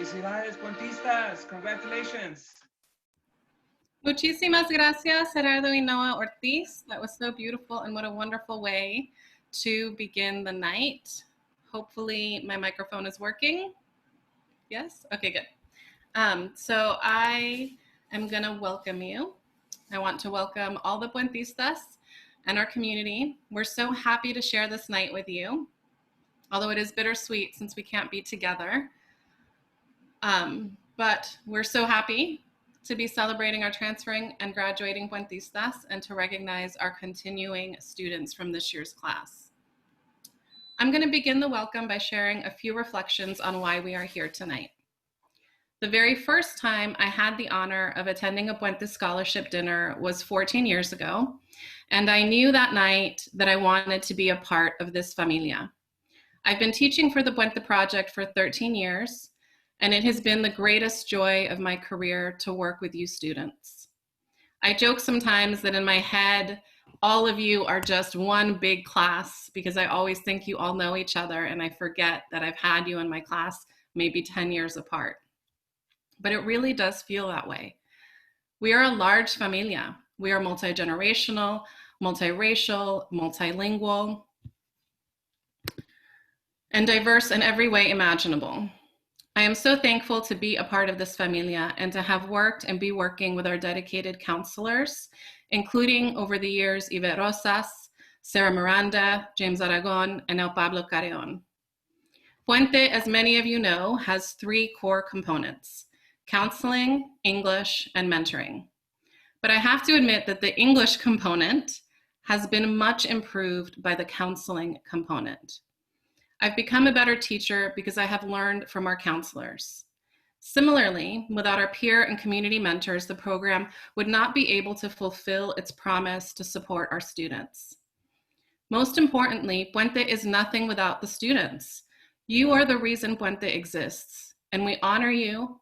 Felicidades, Puentistas. Congratulations. Muchísimas gracias, Gerardo y Noah Ortiz. That was so beautiful, and what a wonderful way to begin the night. Hopefully my microphone is working. Yes? Okay, good. So I am going to welcome you. I want to welcome all the Puentistas and our community. We're so happy to share this night with you, although it is bittersweet since we can't be together. But we're so happy to be celebrating our transferring and graduating Puentistas and to recognize our continuing students from this year's class. I'm going to begin the welcome by sharing a few reflections on why we are here tonight. The very first time I had the honor of attending a Puente Scholarship dinner was 14 years ago, and I knew that night that I wanted to be a part of this familia. I've been teaching for the Puente Project for 13 years, and it has been the greatest joy of my career to work with you students. I joke sometimes that in my head, all of you are just one big class because I always think you all know each other, and I forget that I've had you in my class maybe 10 years apart. But it really does feel that way. We are a large familia. We are multi-generational, multiracial, multilingual, and diverse in every way imaginable. I am so thankful to be a part of this familia and to have worked and be working with our dedicated counselors, including over the years Yvette Rosas, Sarah Miranda, James Aragon, and El Pablo Carreon. Puente, as many of you know, has 3 core components: counseling, English, and mentoring. But I have to admit that the English component has been much improved by the counseling component. I've become a better teacher because I have learned from our counselors. Similarly, without our peer and community mentors, the program would not be able to fulfill its promise to support our students. Most importantly, Puente is nothing without the students. You are the reason Puente exists, and we honor you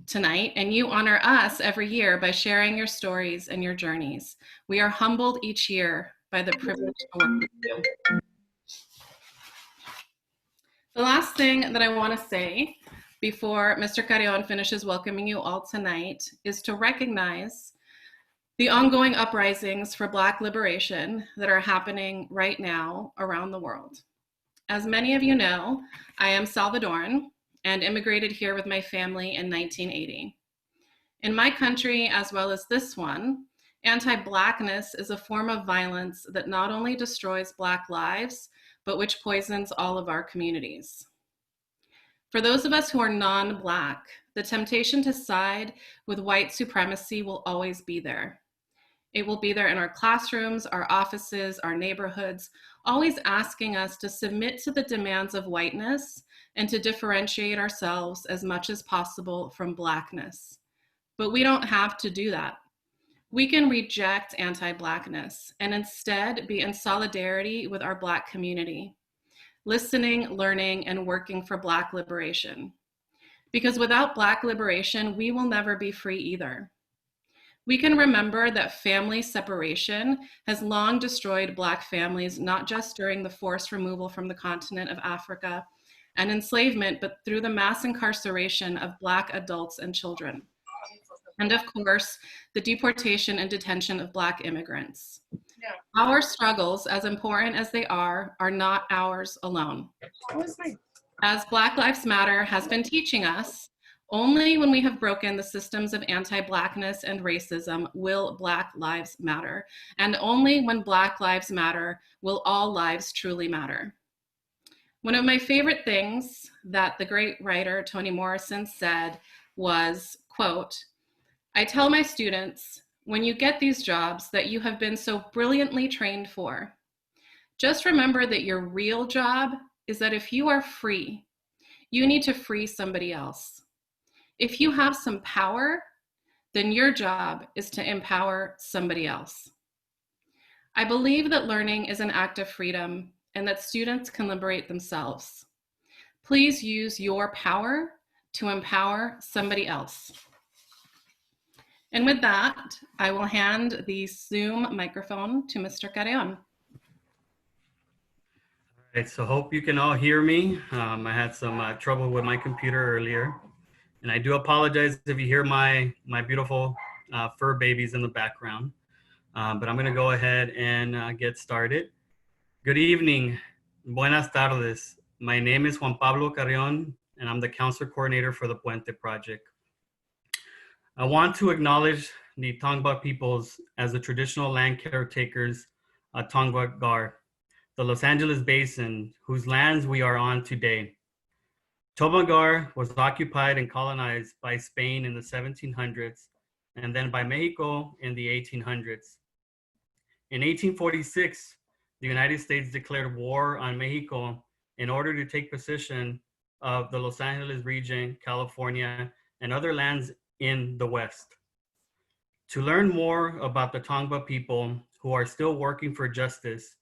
tonight, and you honor us every year by sharing your stories and your journeys. We are humbled each year by the privilege to work with you. The last thing that I want to say before Mr. Carreon finishes welcoming you all tonight is to recognize the ongoing uprisings for Black liberation that are happening right now around the world. As many of you know, I am Salvadoran and immigrated here with my family in 1980. In my country, as well as this one, anti-Blackness is a form of violence that not only destroys Black lives, but which poisons all of our communities. For those of us who are non-Black, the temptation to side with white supremacy will always be there. It will be there in our classrooms, our offices, our neighborhoods, always asking us to submit to the demands of whiteness and to differentiate ourselves as much as possible from Blackness. But we don't have to do that. We can reject anti-Blackness and instead be in solidarity with our Black community, listening, learning, and working for Black liberation. Because without Black liberation, we will never be free either. We can remember that family separation has long destroyed Black families, not just during the forced removal from the continent of Africa and enslavement, but through the mass incarceration of Black adults and children. And of course, the deportation and detention of Black immigrants. Yeah. Our struggles, as important as they are not ours alone. As Black Lives Matter has been teaching us, only when we have broken the systems of anti-Blackness and racism will Black lives matter. And only when Black lives matter will all lives truly matter. One of my favorite things that the great writer Toni Morrison said was, quote, "I tell my students, when you get these jobs that you have been so brilliantly trained for, just remember that your real job is that if you are free, you need to free somebody else. If you have some power, then your job is to empower somebody else." I believe that learning is an act of freedom and that students can liberate themselves. Please use your power to empower somebody else. And with that, I will hand the Zoom microphone to Mr. Carreon. All right, so hope you can all hear me. I had some trouble with my computer earlier. And I do apologize if you hear my beautiful fur babies in the background, but I'm gonna go ahead and get started. Good evening, buenas tardes. My name is Juan Pablo Carrion, and I'm the counselor coordinator for the Puente project. I want to acknowledge the Tongva peoples as the traditional land caretakers of Tongva Gar, the Los Angeles Basin, whose lands we are on today. Tobagar was occupied and colonized by Spain in the 1700s and then by Mexico in the 1800s. In 1846, the United States declared war on Mexico in order to take possession of the Los Angeles region, California, and other lands in the West. To learn more about the Tongva people who are still working for justice,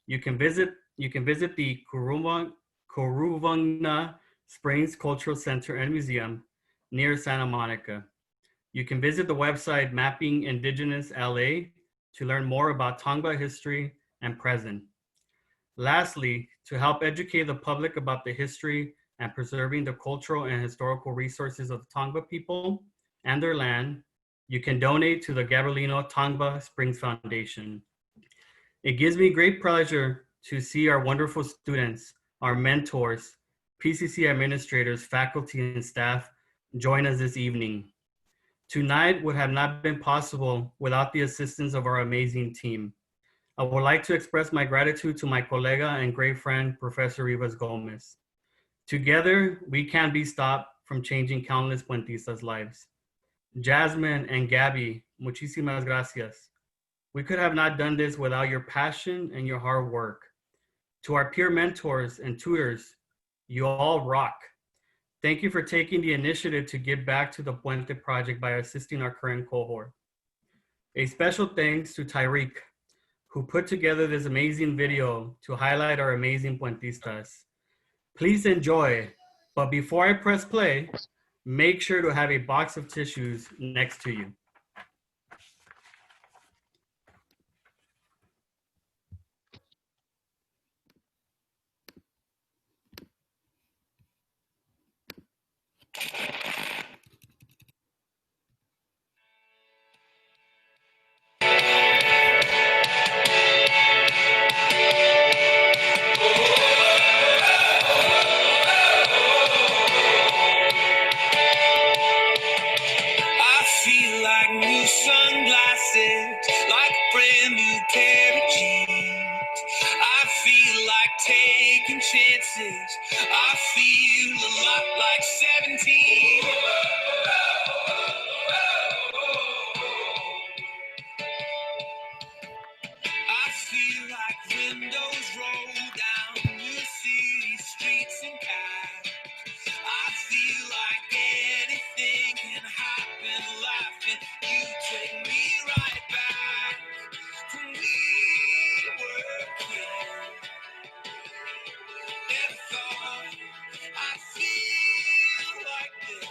you can visit the Kuruvangna Springs Cultural Center and Museum near Santa Monica. You can visit the website Mapping Indigenous LA to learn more about Tongva history and present. Lastly, to help educate the public about the history and preserving the cultural and historical resources of the Tongva people and their land, you can donate to the Gabrielino Tongva Springs Foundation. It gives me great pleasure to see our wonderful students, our mentors, PCC administrators, faculty, and staff join us this evening. Tonight would have not been possible without the assistance of our amazing team. I would like to express my gratitude to my colega and great friend, Professor Rivas Gomez. Together, we can't be stopped from changing countless Puentistas' lives. Jasmine and Gabby, muchísimas gracias. We could have not done this without your passion and your hard work. To our peer mentors and tutors, you all rock. Thank you for taking the initiative to give back to the Puente project by assisting our current cohort. A special thanks to Tyreek, who put together this amazing video to highlight our amazing Puentistas. Please enjoy, but before I press play, make sure to have a box of tissues next to you. I feel like new sunglasses, like a brand new pair of jeans. I feel like taking chances. I feel a lot like 17. I feel like windows roll down new city streets and cars. I feel like anything can happen, laughing. You take me right back when we were kids. Never thought I'd feel like this.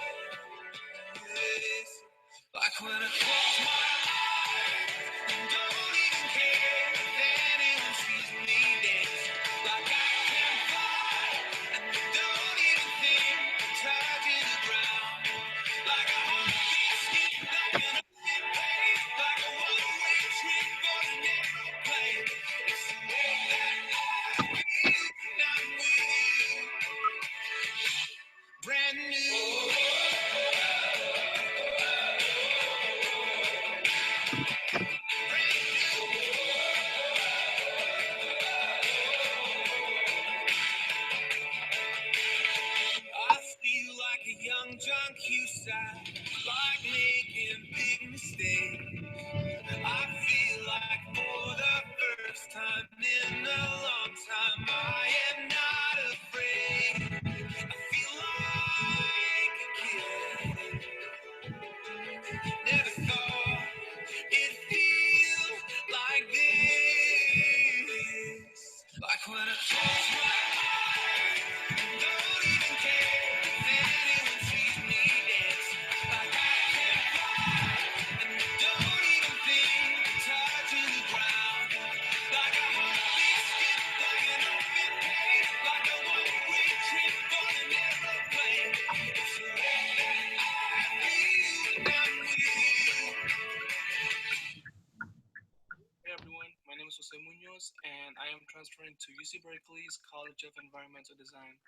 Munoz, and I am transferring to UC Berkeley's College of Environmental Design.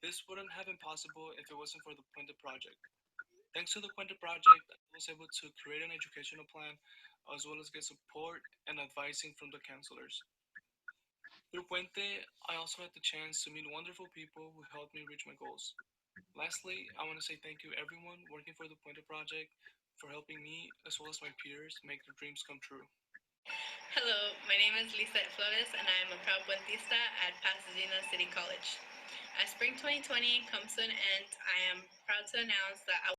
This wouldn't have been possible if it wasn't for the Puente project. Thanks to the Puente project, I was able to create an educational plan as well as get support and advising from the counselors. Through Puente, I also had the chance to meet wonderful people who helped me reach my goals. Lastly, I want to say thank you everyone working for the Puente project for helping me as well as my peers make their dreams come true. Hello, my name is Lisa Flores and I am a proud Puentista at Pasadena City College. As spring 2020 comes to an end, I am proud to announce that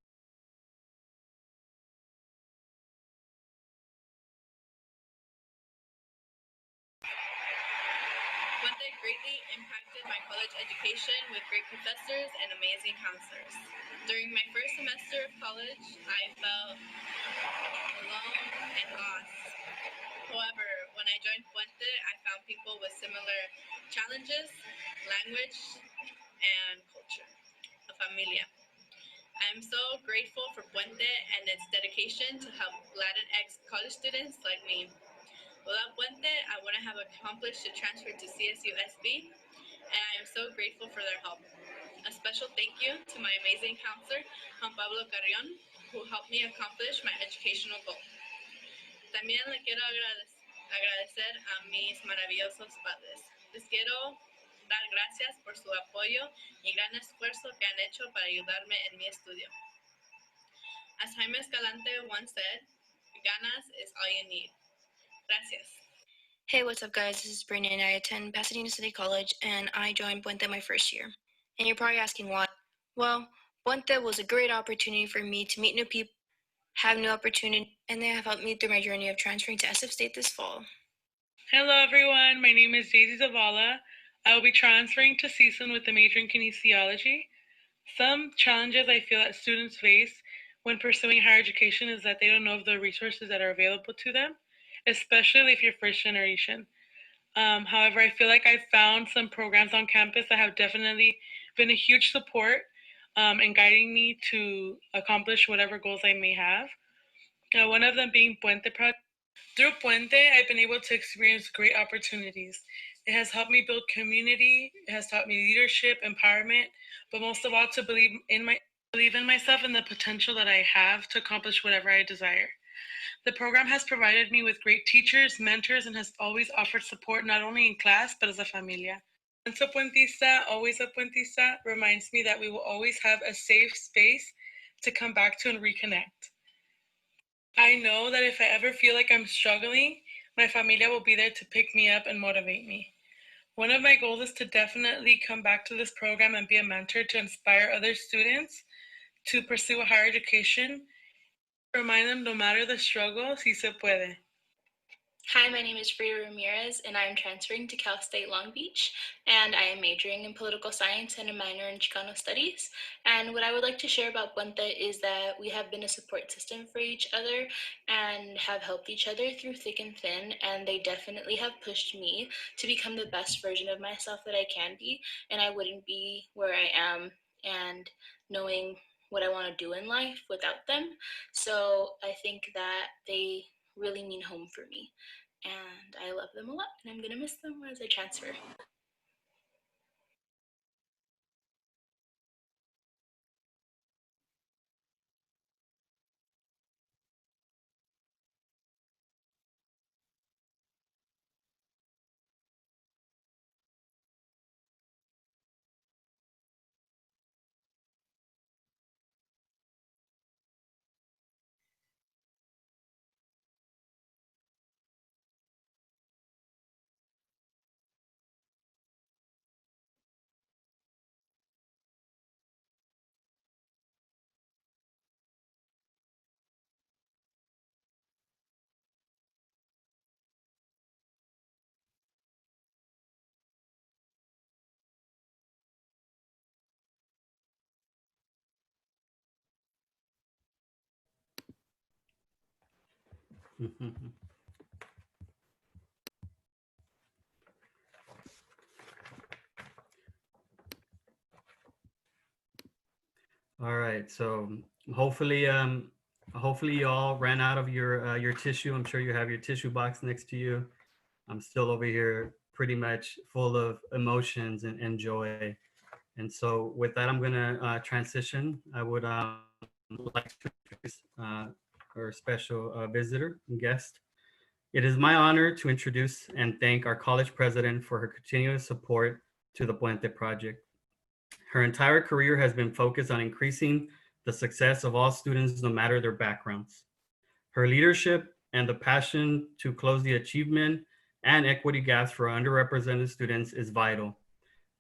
Puente greatly impacted my college education with great professors and amazing counselors. During my first semester of college, I felt alone and lost. However, when I joined Puente, I found people with similar challenges, language, and culture, a familia. I am so grateful for Puente and its dedication to help Latinx college students like me. Without Puente, I wouldn't have accomplished to transfer to CSUSB, and I am so grateful for their help. A special thank you to my amazing counselor, Juan Pablo Carrion, who helped me accomplish my educational goal. También le quiero agradecer a mis maravillosos padres. Les quiero dar gracias por su apoyo y gran esfuerzo que han hecho para ayudarme en mi estudio. As Jaime Escalante once said, ganas is all you need. Gracias. Hey, what's up, guys? This is Brandon, and I attend Pasadena City College, and I joined Puente my first year. And you're probably asking why. Well, Puente was a great opportunity for me to meet new people, have new opportunities, and they have helped me through my journey of transferring to SF State this fall. Hello, everyone. My name is Daisy Zavala. I will be transferring to CSUN with a major in kinesiology. Some challenges I feel that students face when pursuing higher education is that they don't know of the resources that are available to them, especially if you're first generation. However, I feel like I've found some programs on campus that have definitely been a huge support in guiding me to accomplish whatever goals I may have. One of them being Puente Project. Through Puente, I've been able to experience great opportunities. It has helped me build community, it has taught me leadership, empowerment, but most of all to believe in myself and the potential that I have to accomplish whatever I desire. The program has provided me with great teachers, mentors, and has always offered support not only in class, but as a familia. Once a Puentista, always a Puentista reminds me that we will always have a safe space to come back to and reconnect. I know that if I ever feel like I'm struggling, my familia will be there to pick me up and motivate me. One of my goals is to definitely come back to this program and be a mentor to inspire other students to pursue a higher education. Remind them no matter the struggle, si se puede. Hi, my name is Frida Ramirez, and I am transferring to Cal State Long Beach, and I am majoring in political science and a minor in Chicano studies. And what I would like to share about Puente is that we have been a support system for each other and have helped each other through thick and thin, and they definitely have pushed me to become the best version of myself that I can be, and I wouldn't be where I am and knowing what I want to do in life without them. So I think that they really mean home for me, and I love them a lot, and I'm gonna miss them as I transfer. All right, so hopefully hopefully you all ran out of your tissue. I'm sure you have your tissue box next to you. I'm still over here pretty much full of emotions and joy. And so with that, I'm gonna transition. I would like to introduce our special visitor and guest. It is my honor to introduce and thank our college president for her continuous support to the Puente project. Her entire career has been focused on increasing the success of all students, no matter their backgrounds. Her leadership and the passion to close the achievement and equity gaps for underrepresented students is vital.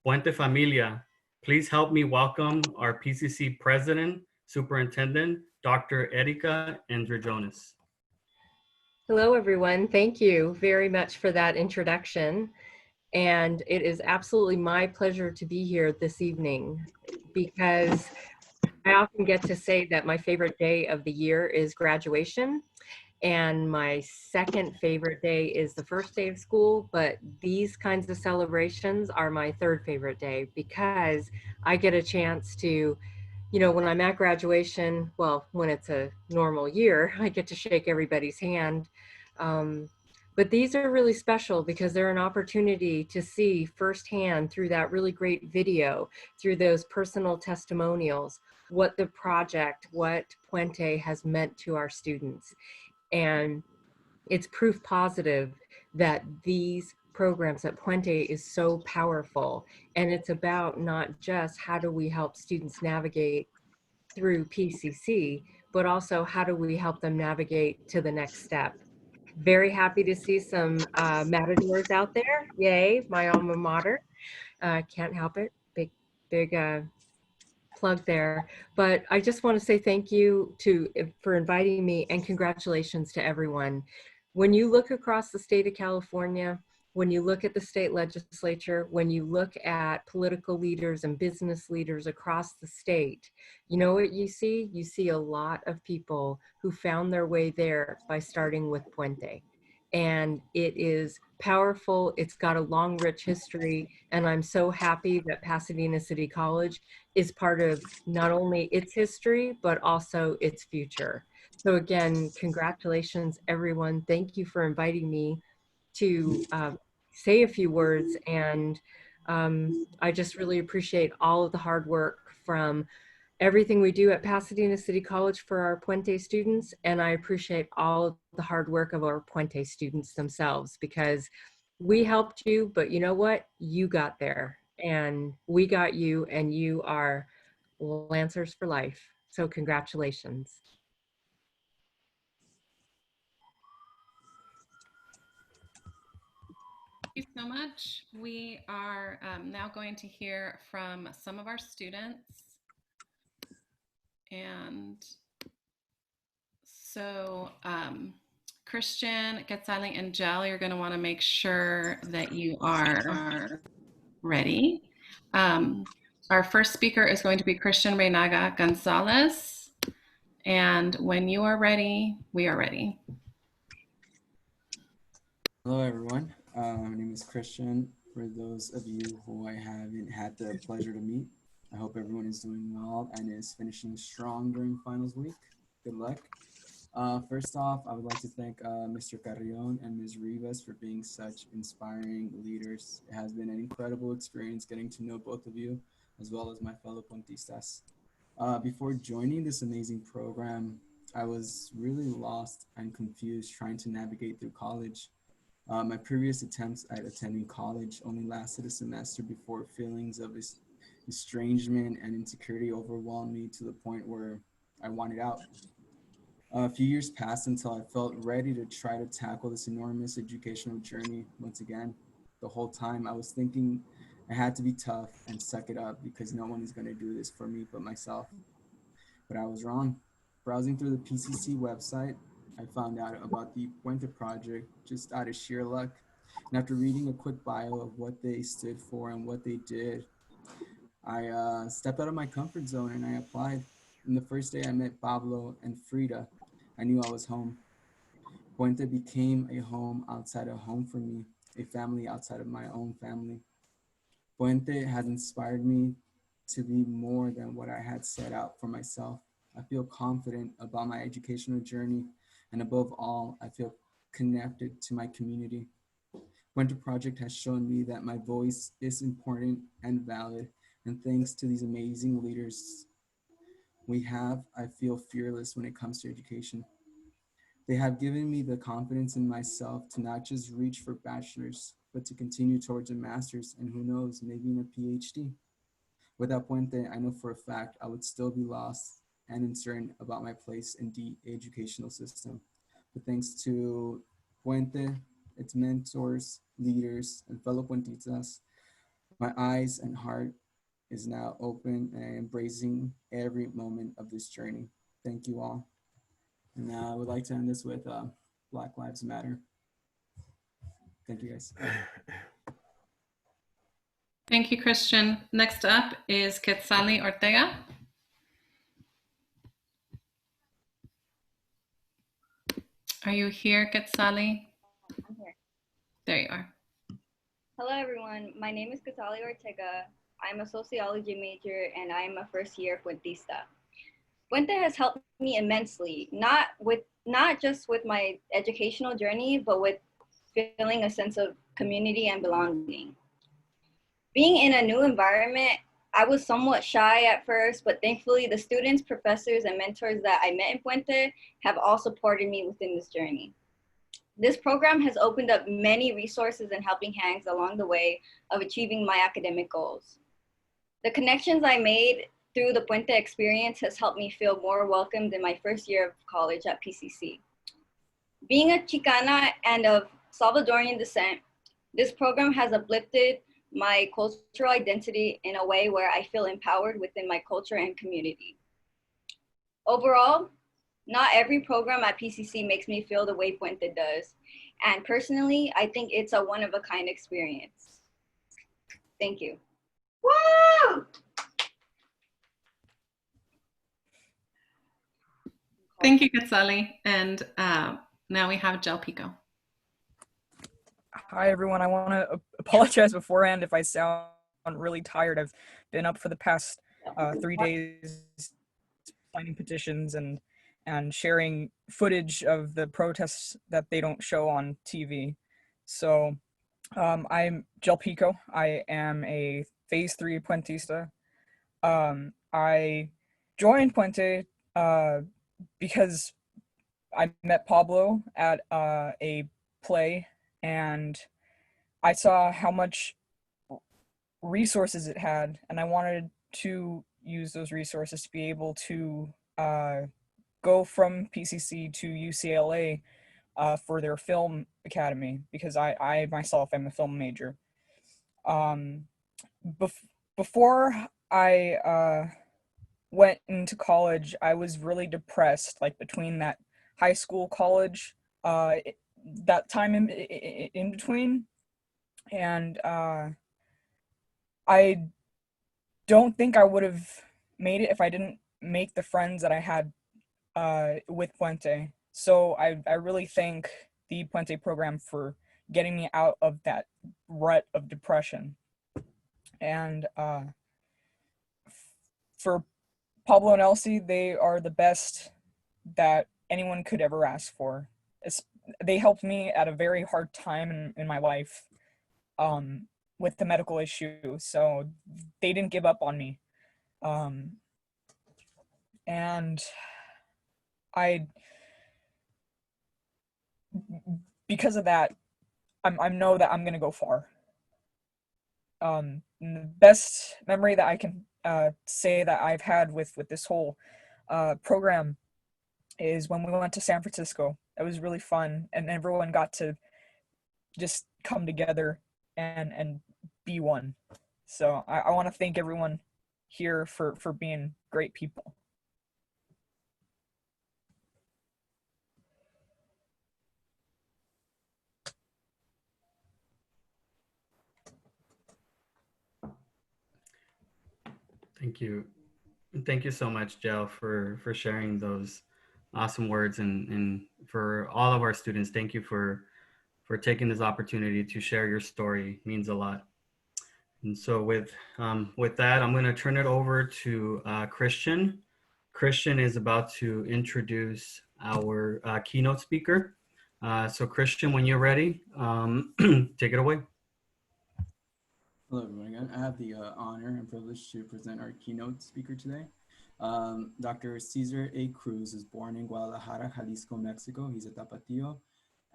Puente Familia, please help me welcome our PCC President, Superintendent, Dr. Erika Andrejonis. Hello, everyone. Thank you very much for that introduction. And it is absolutely my pleasure to be here this evening because I often get to say that my favorite day of the year is graduation. And my second favorite day is the first day of school, but these kinds of celebrations are my third favorite day because I get a chance to, you know, when I'm at graduation, well, when it's a normal year, I get to shake everybody's hand. But these are really special because they're an opportunity to see firsthand through that really great video, through those personal testimonials, what the project, what Puente has meant to our students. And it's proof positive that these programs at Puente is so powerful. And it's about not just how do we help students navigate through PCC, but also how do we help them navigate to the next step. Very happy to see some Matadors out there. Yay, my alma mater. Can't help it. Big plug there. But I just want to say thank you for inviting me and congratulations to everyone. When you look across the state of California, when you look at the state legislature, when you look at political leaders and business leaders across the state, you know what you see? You see a lot of people who found their way there by starting with Puente. And it is powerful. It's got a long, rich history. And I'm so happy that Pasadena City College is part of not only its history, but also its future. So again, congratulations, everyone. Thank you for inviting me to say a few words. And I just really appreciate all of the hard work from everything we do at Pasadena City College for our Puente students. And I appreciate all of the hard work of our Puente students themselves because we helped you, but you know what? You got there and we got you, and you are Lancers for life. So congratulations. Thank you so much. We are now going to hear from some of our students. And so Christian, Quetzali, and Jel, you're going to want to make sure that you are ready. Our first speaker is going to be Christian Reynaga Gonzalez. And when you are ready, we are ready. Hello, everyone. My name is Christian. For those of you who I haven't had the pleasure to meet, I hope everyone is doing well and is finishing strong during finals week. Good luck. First off, I would like to thank Mr. Carrion and Ms. Rivas for being such inspiring leaders. It has been an incredible experience getting to know both of you, as well as my fellow Puentistas. Before joining this amazing program, I was really lost and confused trying to navigate through college. My previous attempts at attending college only lasted a semester before feelings of estrangement and insecurity overwhelmed me to the point where I wanted out. A few years passed until I felt ready to try to tackle this enormous educational journey once again. The whole time I was thinking I had to be tough and suck it up because no one is going to do this for me but myself. But I was wrong. Browsing through the PCC website, I found out about the Puente project just out of sheer luck. And after reading a quick bio of what they stood for and what they did, I stepped out of my comfort zone and I applied. And the first day I met Pablo and Frida, I knew I was home. Puente became a home outside of home for me, a family outside of my own family. Puente has inspired me to be more than what I had set out for myself. I feel confident about my educational journey, and above all, I feel connected to my community. Puente Project has shown me that my voice is important and valid, and thanks to these amazing leaders we have, I feel fearless when it comes to education. They have given me the confidence in myself to not just reach for bachelor's, but to continue towards a master's and who knows, maybe in a PhD. Without Puente, I know for a fact I would still be lost and uncertain about my place in the educational system. But thanks to Puente, its mentors, leaders, and fellow Puentitas, my eyes and heart is now open and embracing every moment of this journey. Thank you all. And I would like to end this with Black Lives Matter. Thank you guys. Thank you, Christian. Next up is Quetzali Ortega. Are you here, Quetzali? I'm here. There you are. Hello, everyone. My name is Quetzali Ortega. I'm a sociology major, and I'm a first-year Puentista. Puente has helped me immensely, not just with my educational journey, but with feeling a sense of community and belonging. Being in a new environment, I was somewhat shy at first, but thankfully the students, professors, and mentors that I met in Puente have all supported me within this journey. This program has opened up many resources and helping hands along the way of achieving my academic goals. The connections I made through the Puente experience has helped me feel more welcomed in my first year of college at PCC. Being a Chicana and of Salvadorian descent, this program has uplifted my cultural identity in a way where I feel empowered within my culture and community. Overall, not every program at PCC makes me feel the way Puente does. And personally, I think it's a one-of-a-kind experience. Thank you. Woo! Thank you, Quetzali. And now we have Gel Pico. Hi, everyone. I want to apologize beforehand if I sound really tired. I've been up for the past 3 days signing petitions and sharing footage of the protests that they don't show on TV. So I'm Gel Pico. I am a Phase 3 Puentista. I joined Puente because I met Pablo at a play, and I saw how much resources it had, and I wanted to use those resources to be able to go from PCC to UCLA for their film academy, because I myself am a film major. Before I went into college, I was really depressed, like between that high school, college, that time in between. And I don't think I would have made it if I didn't make the friends that I had with Puente. So I really thank the Puente program for getting me out of that rut of depression. And for Pablo and Elsie, they are the best that anyone could ever ask for. They helped me at a very hard time in my life with the medical issue, so they didn't give up on me. And because of that, I know that I'm gonna go far. The best memory that I can say that I've had with this whole program is when we went to San Francisco. It was really fun, and everyone got to just come together and be one. So I want to thank everyone here for being great people. Thank you. Thank you so much, Gel, for sharing those awesome words, and for all of our students, thank you for taking this opportunity to share your story. It means a lot. And so with that, I'm going to turn it over to Christian. Christian is about to introduce our keynote speaker. So Christian, when you're ready, take it away. Hello, everyone. Again, I have the honor and privilege to present our keynote speaker today. Dr. Cesar A. Cruz is born in Guadalajara, Jalisco, Mexico. He's a Tapatio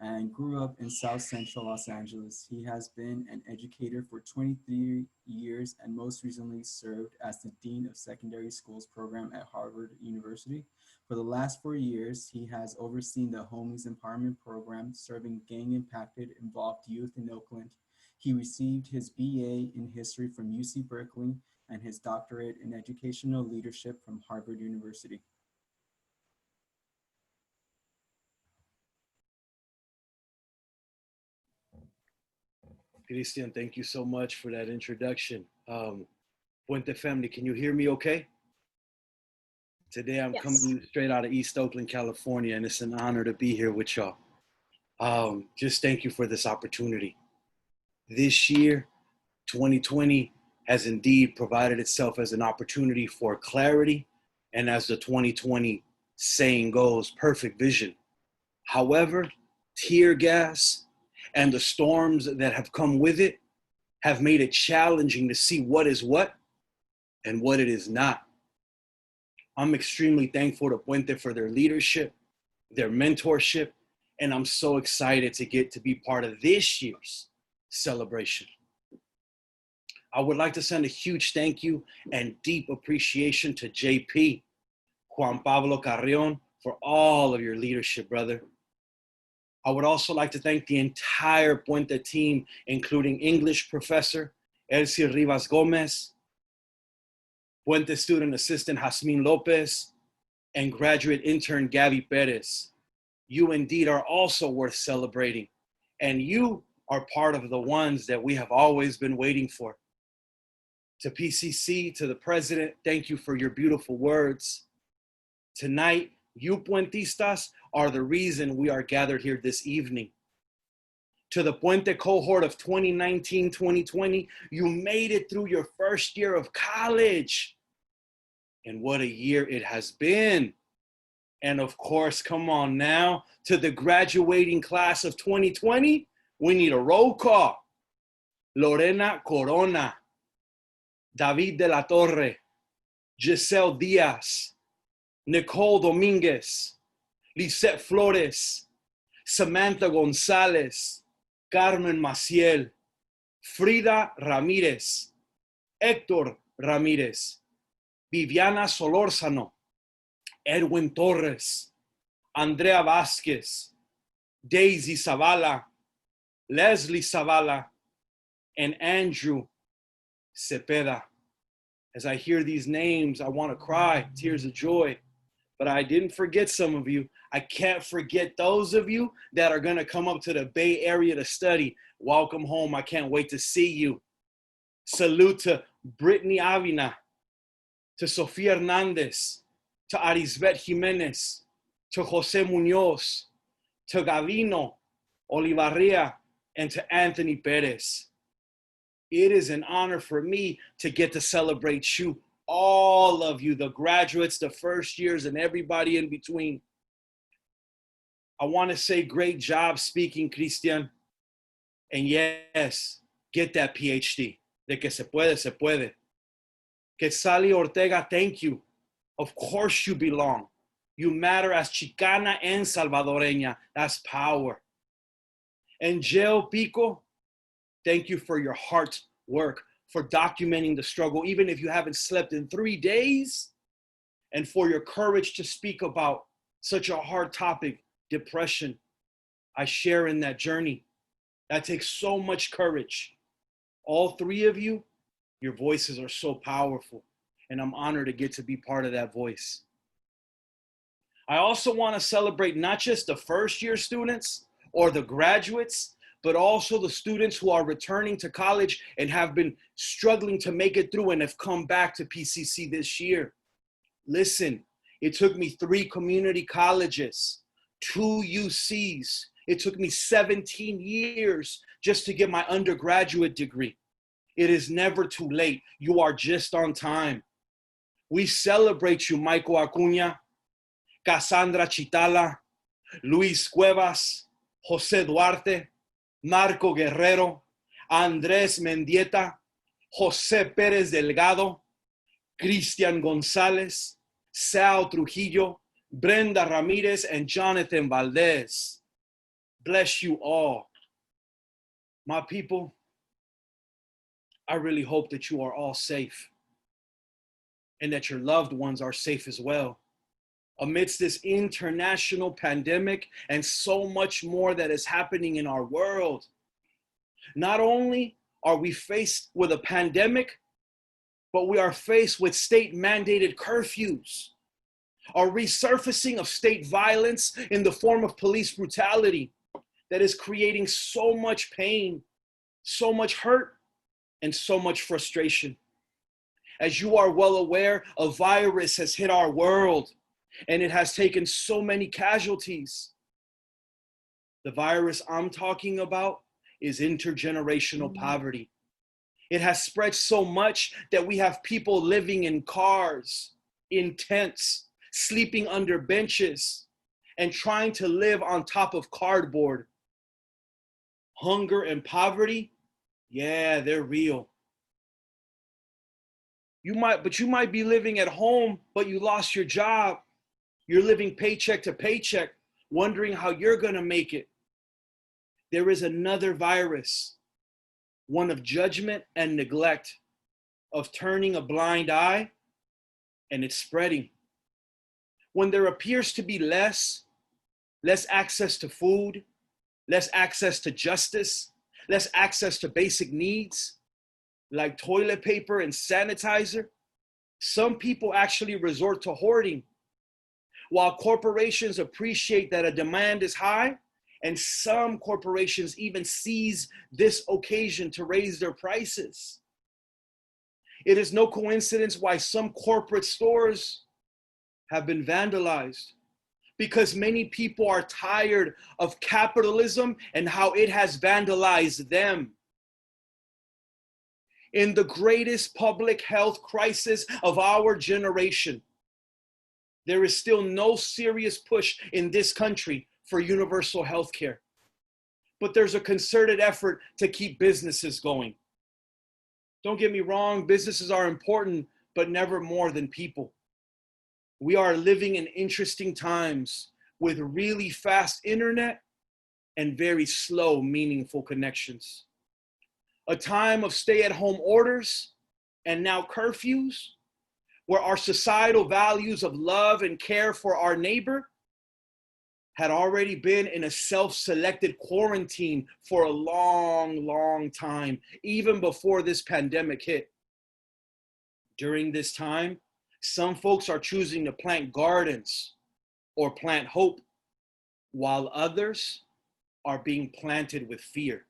and grew up in South Central Los Angeles. He has been an educator for 23 years and most recently served as the Dean of Secondary Schools program at Harvard University. For the last 4 years, he has overseen the Homeless Empowerment Program, serving gang-impacted, involved youth in Oakland. He received his BA in history from UC Berkeley and his doctorate in educational leadership from Harvard University. Christian, thank you so much for that introduction. Puente family, can you hear me okay? Today I'm coming straight out of East Oakland, California, and it's an honor to be here with y'all. Just thank you for this opportunity. This year, 2020, has indeed provided itself as an opportunity for clarity, and as the 2020 saying goes, perfect vision. However, tear gas and the storms that have come with it have made it challenging to see what is what and what it is not. I'm extremely thankful to Puente for their leadership, their mentorship, and I'm so excited to get to be part of this year's celebration. I would like to send a huge thank you and deep appreciation to JP, Juan Pablo Carrion, for all of your leadership, brother. I would also like to thank the entire Puente team, including English professor Elsie Rivas Gomez, Puente student assistant Jasmine Lopez, and graduate intern Gabby Perez. You indeed are also worth celebrating, and you are part of the ones that we have always been waiting for. To PCC, to the president, thank you for your beautiful words. Tonight, you Puentistas are the reason we are gathered here this evening. To the Puente cohort of 2019-2020, you made it through your first year of college. And what a year it has been. And of course, come on now, to the graduating class of 2020, we need a roll call. Lorena Corona, David de la Torre, Giselle Diaz, Nicole Dominguez, Lisette Flores, Samantha Gonzalez, Carmen Maciel, Frida Ramírez, Héctor Ramírez, Viviana Solórzano, Edwin Torres, Andrea Vazquez, Daisy Zavala, Leslie Zavala, and Andrew Cepeda. As I hear these names, I want to cry, tears of joy. But I didn't forget some of you. I can't forget those of you that are going to come up to the Bay Area to study. Welcome home. I can't wait to see you. Salute to Brittany Avina, to Sofia Hernandez, to Arisbet Jimenez, to Jose Munoz, to Gavino Olivarria, and to Anthony Perez. It is an honor for me to get to celebrate you, all of you, the graduates, the first years, and everybody in between. I want to say great job speaking, Christian. And yes, get that PhD. De que se puede, se puede. Quetzali Ortega, thank you. Of course you belong. You matter as Chicana and Salvadoreña. That's power. And Geo Pico, thank you for your hard work, for documenting the struggle, even if you haven't slept in 3 days, and for your courage to speak about such a hard topic, depression. I share in that journey. That takes so much courage. All three of you, your voices are so powerful, and I'm honored to get to be part of that voice. I also want to celebrate not just the first year students or the graduates, but also the students who are returning to college and have been struggling to make it through and have come back to PCC this year. Listen, it took me 3 community colleges, 2 UCs. It took me 17 years just to get my undergraduate degree. It is never too late. You are just on time. We celebrate you, Michael Acuña, Cassandra Chitala, Luis Cuevas, José Duarte, Marco Guerrero, Andrés Mendieta, José Pérez Delgado, Cristian Gonzalez, Sal Trujillo, Brenda Ramirez, and Jonathan Valdez. Bless you all. My people, I really hope that you are all safe and that your loved ones are safe as well. Amidst this international pandemic and so much more that is happening in our world, not only are we faced with a pandemic, but we are faced with state-mandated curfews, a resurfacing of state violence in the form of police brutality that is creating so much pain, so much hurt, and so much frustration. As you are well aware, a virus has hit our world, and it has taken so many casualties. The virus I'm talking about is intergenerational poverty. It has spread so much that we have people living in cars, in tents, sleeping under benches, and trying to live on top of cardboard. Hunger and poverty, yeah, they're real. You might be living at home, but you lost your job. You're living paycheck to paycheck, wondering how you're gonna make it. There is another virus, one of judgment and neglect, of turning a blind eye, and it's spreading. When there appears to be less access to food, less access to justice, less access to basic needs, like toilet paper and sanitizer, some people actually resort to hoarding. While corporations appreciate that a demand is high, and some corporations even seize this occasion to raise their prices. It is no coincidence why some corporate stores have been vandalized, because many people are tired of capitalism and how it has vandalized them. In the greatest public health crisis of our generation, there is still no serious push in this country for universal health care. But there's a concerted effort to keep businesses going. Don't get me wrong, businesses are important, but never more than people. We are living in interesting times with really fast internet and very slow, meaningful connections. A time of stay-at-home orders and now curfews, where our societal values of love and care for our neighbor had already been in a self-selected quarantine for a long, long time, even before this pandemic hit. During this time, some folks are choosing to plant gardens or plant hope, while others are being planted with fear.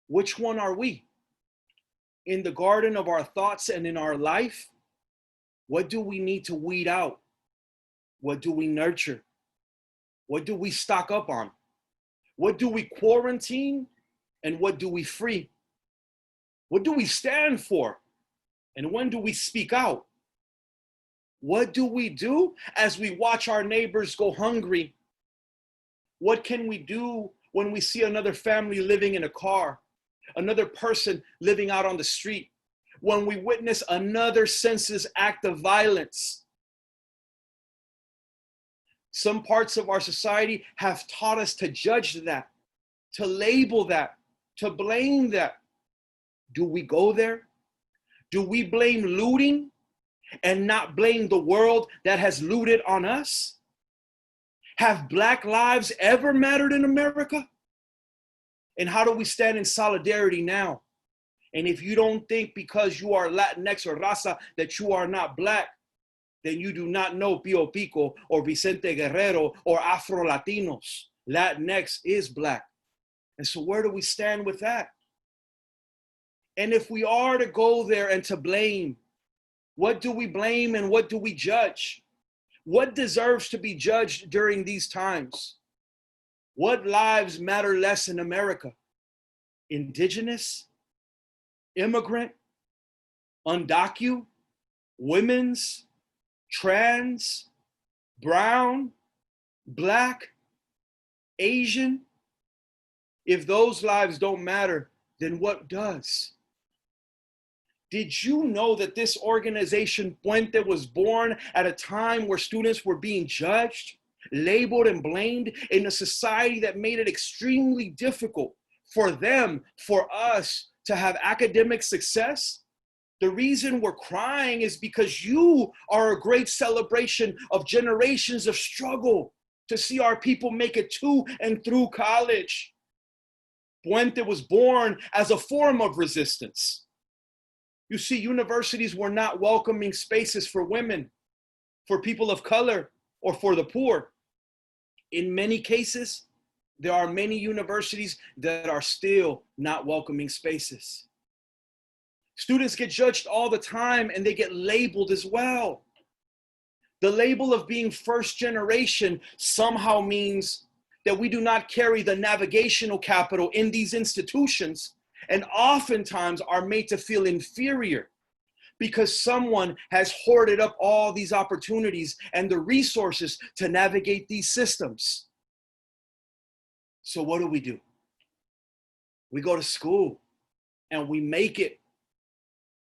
Which one are we? In the garden of our thoughts and in our life, what do we need to weed out? What do we nurture? What do we stock up on? What do we quarantine? And what do we free? What do we stand for? And when do we speak out? What do we do as we watch our neighbors go hungry? What can we do when we see another family living in a car, another person living out on the street, when we witness another senseless act of violence? Some parts of our society have taught us to judge that, to label that, to blame that. Do we go there? Do we blame looting and not blame the world that has looted on us? Have Black lives ever mattered in America? And how do we stand in solidarity now? And if you don't think because you are Latinx or Raza that you are not Black, then you do not know Pio Pico or Vicente Guerrero or Afro-Latinos. Latinx is Black. And so where do we stand with that? And if we are to go there and to blame, what do we blame and what do we judge? What deserves to be judged during these times? What lives matter less in America? Indigenous, immigrant, undocumented, women's, trans, brown, Black? Asian? If those lives don't matter, then what does? Did you know that this organization, Puente, was born at a time where students were being judged, labeled, and blamed in a society that made it extremely difficult for them, for us, to have academic success? The reason we're crying is because you are a great celebration of generations of struggle to see our people make it to and through college. Puente was born as a form of resistance. You see, universities were not welcoming spaces for women, for people of color, or for the poor. In many cases, there are many universities that are still not welcoming spaces. Students get judged all the time and they get labeled as well. The label of being first generation somehow means that we do not carry the navigational capital in these institutions, and oftentimes are made to feel inferior because someone has hoarded up all these opportunities and the resources to navigate these systems. So what do? We go to school and we make it.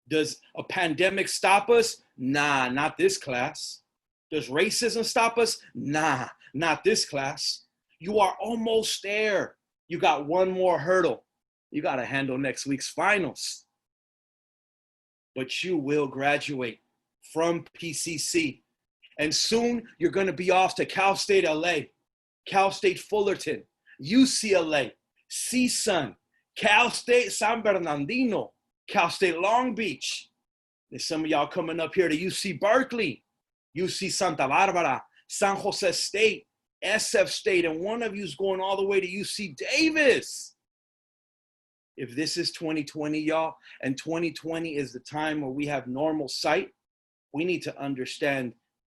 Does a pandemic stop us? Nah, not this class. Does racism stop us? Nah, not this class. You are almost there. You got one more hurdle. You got to handle next week's finals. But you will graduate from PCC. And soon you're going to be off to Cal State LA, Cal State Fullerton, UCLA, CSUN, Cal State San Bernardino, Cal State Long Beach. There's some of y'all coming up here to UC Berkeley, UC Santa Barbara, San Jose State, SF State, and one of you's going all the way to UC Davis. If this is 2020, y'all, and 2020 is the time where we have normal sight, we need to understand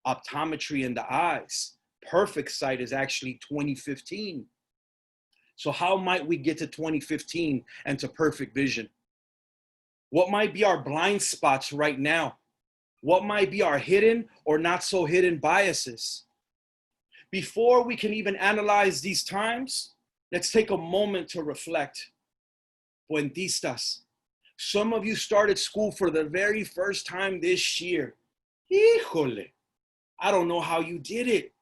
optometry in the eyes. Perfect sight is actually 2015. So how might we get to 2015 and to perfect vision? What might be our blind spots right now? What might be our hidden or not so hidden biases? Before we can even analyze these times, let's take a moment to reflect. Puentistas, some of you started school for the very first time this year. Híjole, I don't know how you did it.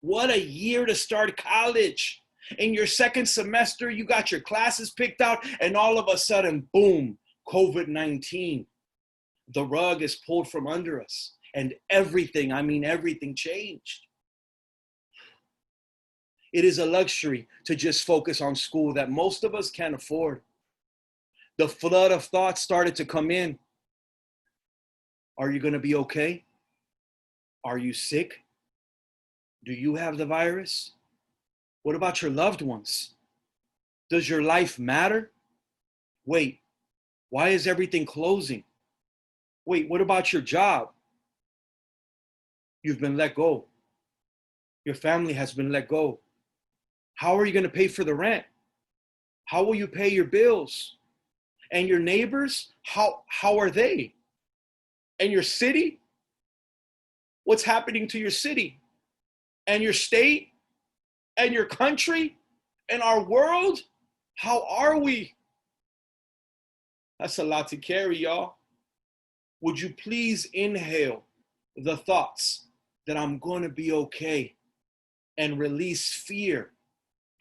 What a year to start college. In your second semester, you got your classes picked out, and all of a sudden, boom, COVID-19. The rug is pulled from under us, and everything, I mean everything, changed. It is a luxury to just focus on school that most of us can't afford. The flood of thoughts started to come in. Are you going to be okay? Are you sick? Do you have the virus? What about your loved ones? Does your life matter? Wait, why is everything closing? Wait, what about your job? You've been let go. Your family has been let go. How are you going to pay for the rent? How will you pay your bills? And your neighbors, how are they? And your city? What's happening to your city? And your state? And your country? And our world? How are we? That's a lot to carry, y'all. Would you please inhale the thoughts that I'm going to be okay and release fear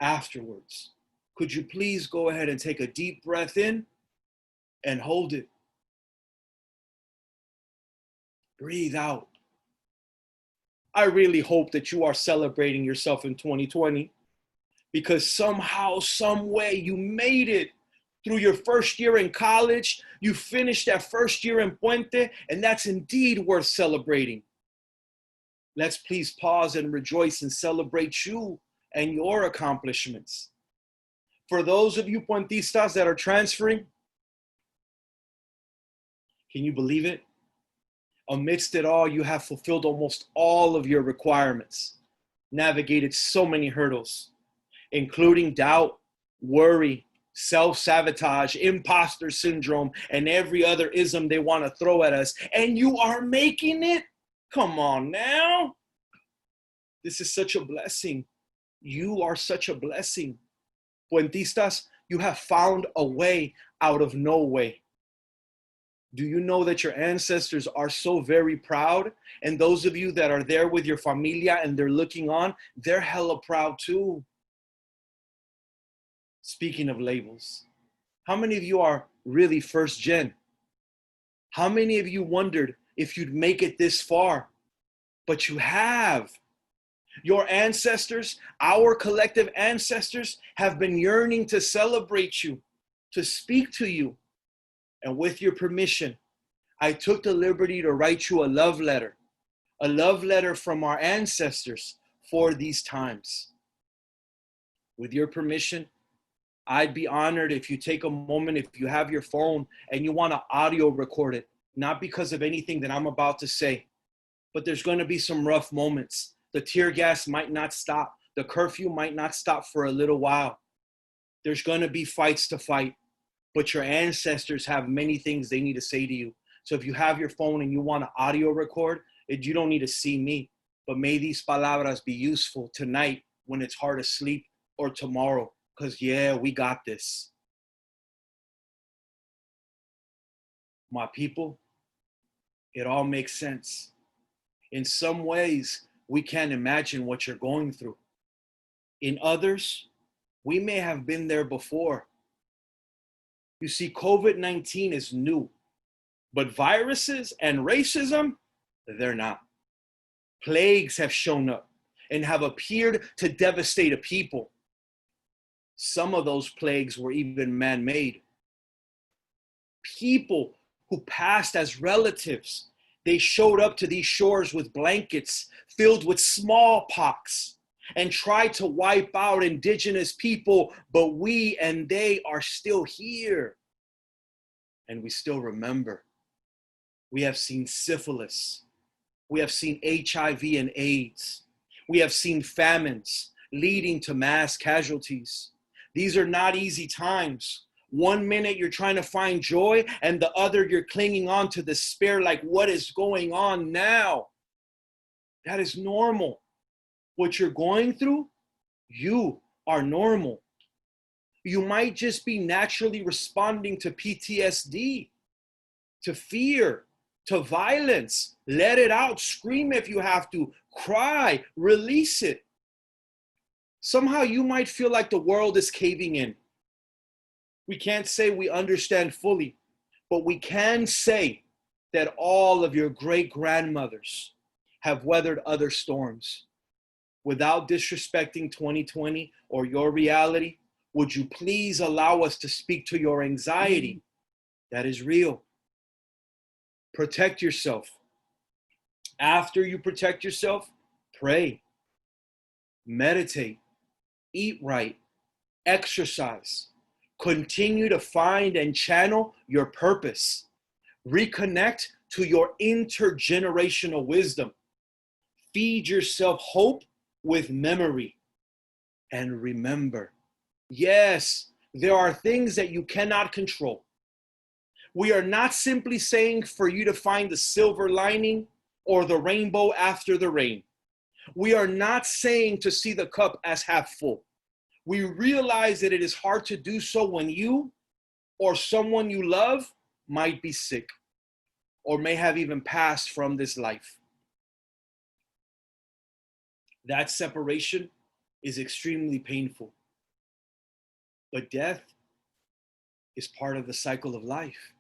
afterwards? Could you please go ahead and take a deep breath in and hold it? Breathe out. I really hope that you are celebrating yourself in 2020 because somehow, some way you made it through your first year in college. You finished that first year in Puente, and that's indeed worth celebrating. Let's please pause and rejoice and celebrate you and your accomplishments. For those of you Puentistas that are transferring, can you believe it? Amidst it all, you have fulfilled almost all of your requirements, navigated so many hurdles, including doubt, worry, self-sabotage, imposter syndrome, and every other ism they want to throw at us. And you are making it? Come on now. This is such a blessing. You are such a blessing. Puentistas, you have found a way out of no way. Do you know that your ancestors are so very proud? And those of you that are there with your familia and they're looking on, they're hella proud too. Speaking of labels, how many of you are really first gen? How many of you wondered if you'd make it this far? But you have. Your ancestors, our collective ancestors, have been yearning to celebrate you, to speak to you. And with your permission, I took the liberty to write you a love letter from our ancestors for these times. With your permission, I'd be honored if you take a moment, if you have your phone and you want to audio record it, not because of anything that I'm about to say, but there's going to be some rough moments. The tear gas might not stop. The curfew might not stop for a little while. There's going to be fights to fight, but your ancestors have many things they need to say to you. So if you have your phone and you want to audio record, you don't need to see me, but may these palabras be useful tonight when it's hard to sleep or tomorrow, because yeah, we got this. My people, it all makes sense. In some ways, we can't imagine what you're going through. In others, we may have been there before. You see, COVID-19 is new, but viruses and racism, they're not. Plagues have shown up and have appeared to devastate a people. Some of those plagues were even man-made. People who passed as relatives, they showed up to these shores with blankets filled with smallpox and tried to wipe out indigenous people, but we and they are still here. And we still remember. We have seen syphilis. We have seen HIV and AIDS. We have seen famines leading to mass casualties. These are not easy times. One minute you're trying to find joy, and the other you're clinging on to despair like, what is going on now? That is normal. What you're going through, you are normal. You might just be naturally responding to PTSD, to fear, to violence. Let it out. Scream if you have to. Cry. Release it. Somehow you might feel like the world is caving in. We can't say we understand fully, but we can say that all of your great-grandmothers have weathered other storms. Without disrespecting 2020 or your reality, would you please allow us to speak to your anxiety? That is real. Protect yourself. After you protect yourself, pray, meditate, eat right, exercise. Continue to find and channel your purpose. Reconnect to your intergenerational wisdom. Feed yourself hope with memory. And remember, yes, there are things that you cannot control. We are not simply saying for you to find the silver lining or the rainbow after the rain. We are not saying to see the cup as half full. We realize that it is hard to do so when you or someone you love might be sick or may have even passed from this life. That separation is extremely painful. But death is part of the cycle of life.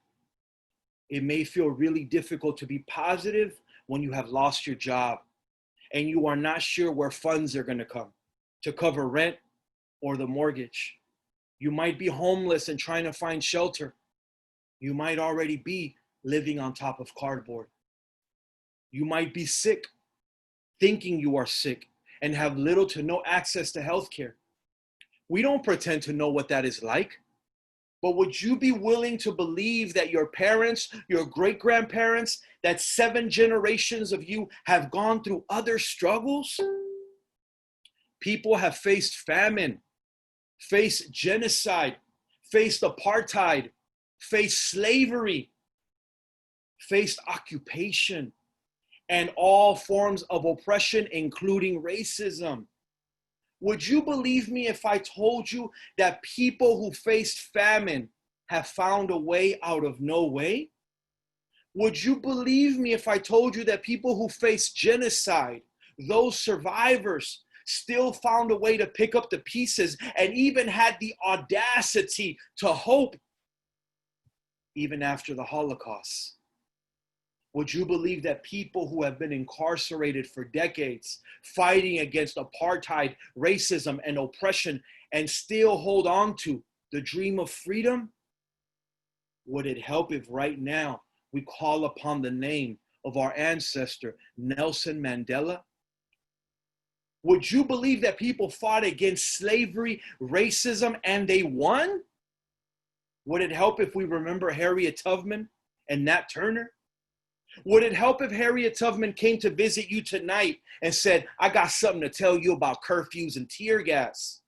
It may feel really difficult to be positive when you have lost your job and you are not sure where funds are going to come to cover rent or the mortgage. You might be homeless and trying to find shelter. You might already be living on top of cardboard. You might be sick, thinking you are sick, and have little to no access to healthcare. We don't pretend to know what that is like, but would you be willing to believe that your parents, your great-grandparents, that 7 generations of you have gone through other struggles? People have faced famine, faced genocide, faced apartheid, faced slavery, faced occupation, and all forms of oppression, including racism. Would you believe me if I told you that people who faced famine have found a way out of no way? Would you believe me if I told you that people who faced genocide, those survivors, still found a way to pick up the pieces and even had the audacity to hope even after the Holocaust? Would you believe that people who have been incarcerated for decades, fighting against apartheid, racism, and oppression, and still hold on to the dream of freedom? Would it help if right now we call upon the name of our ancestor, Nelson Mandela? Would you believe that people fought against slavery, racism, and they won? Would it help if we remember Harriet Tubman and Nat Turner? Would it help if Harriet Tubman came to visit you tonight and said, I got something to tell you about curfews and tear gas?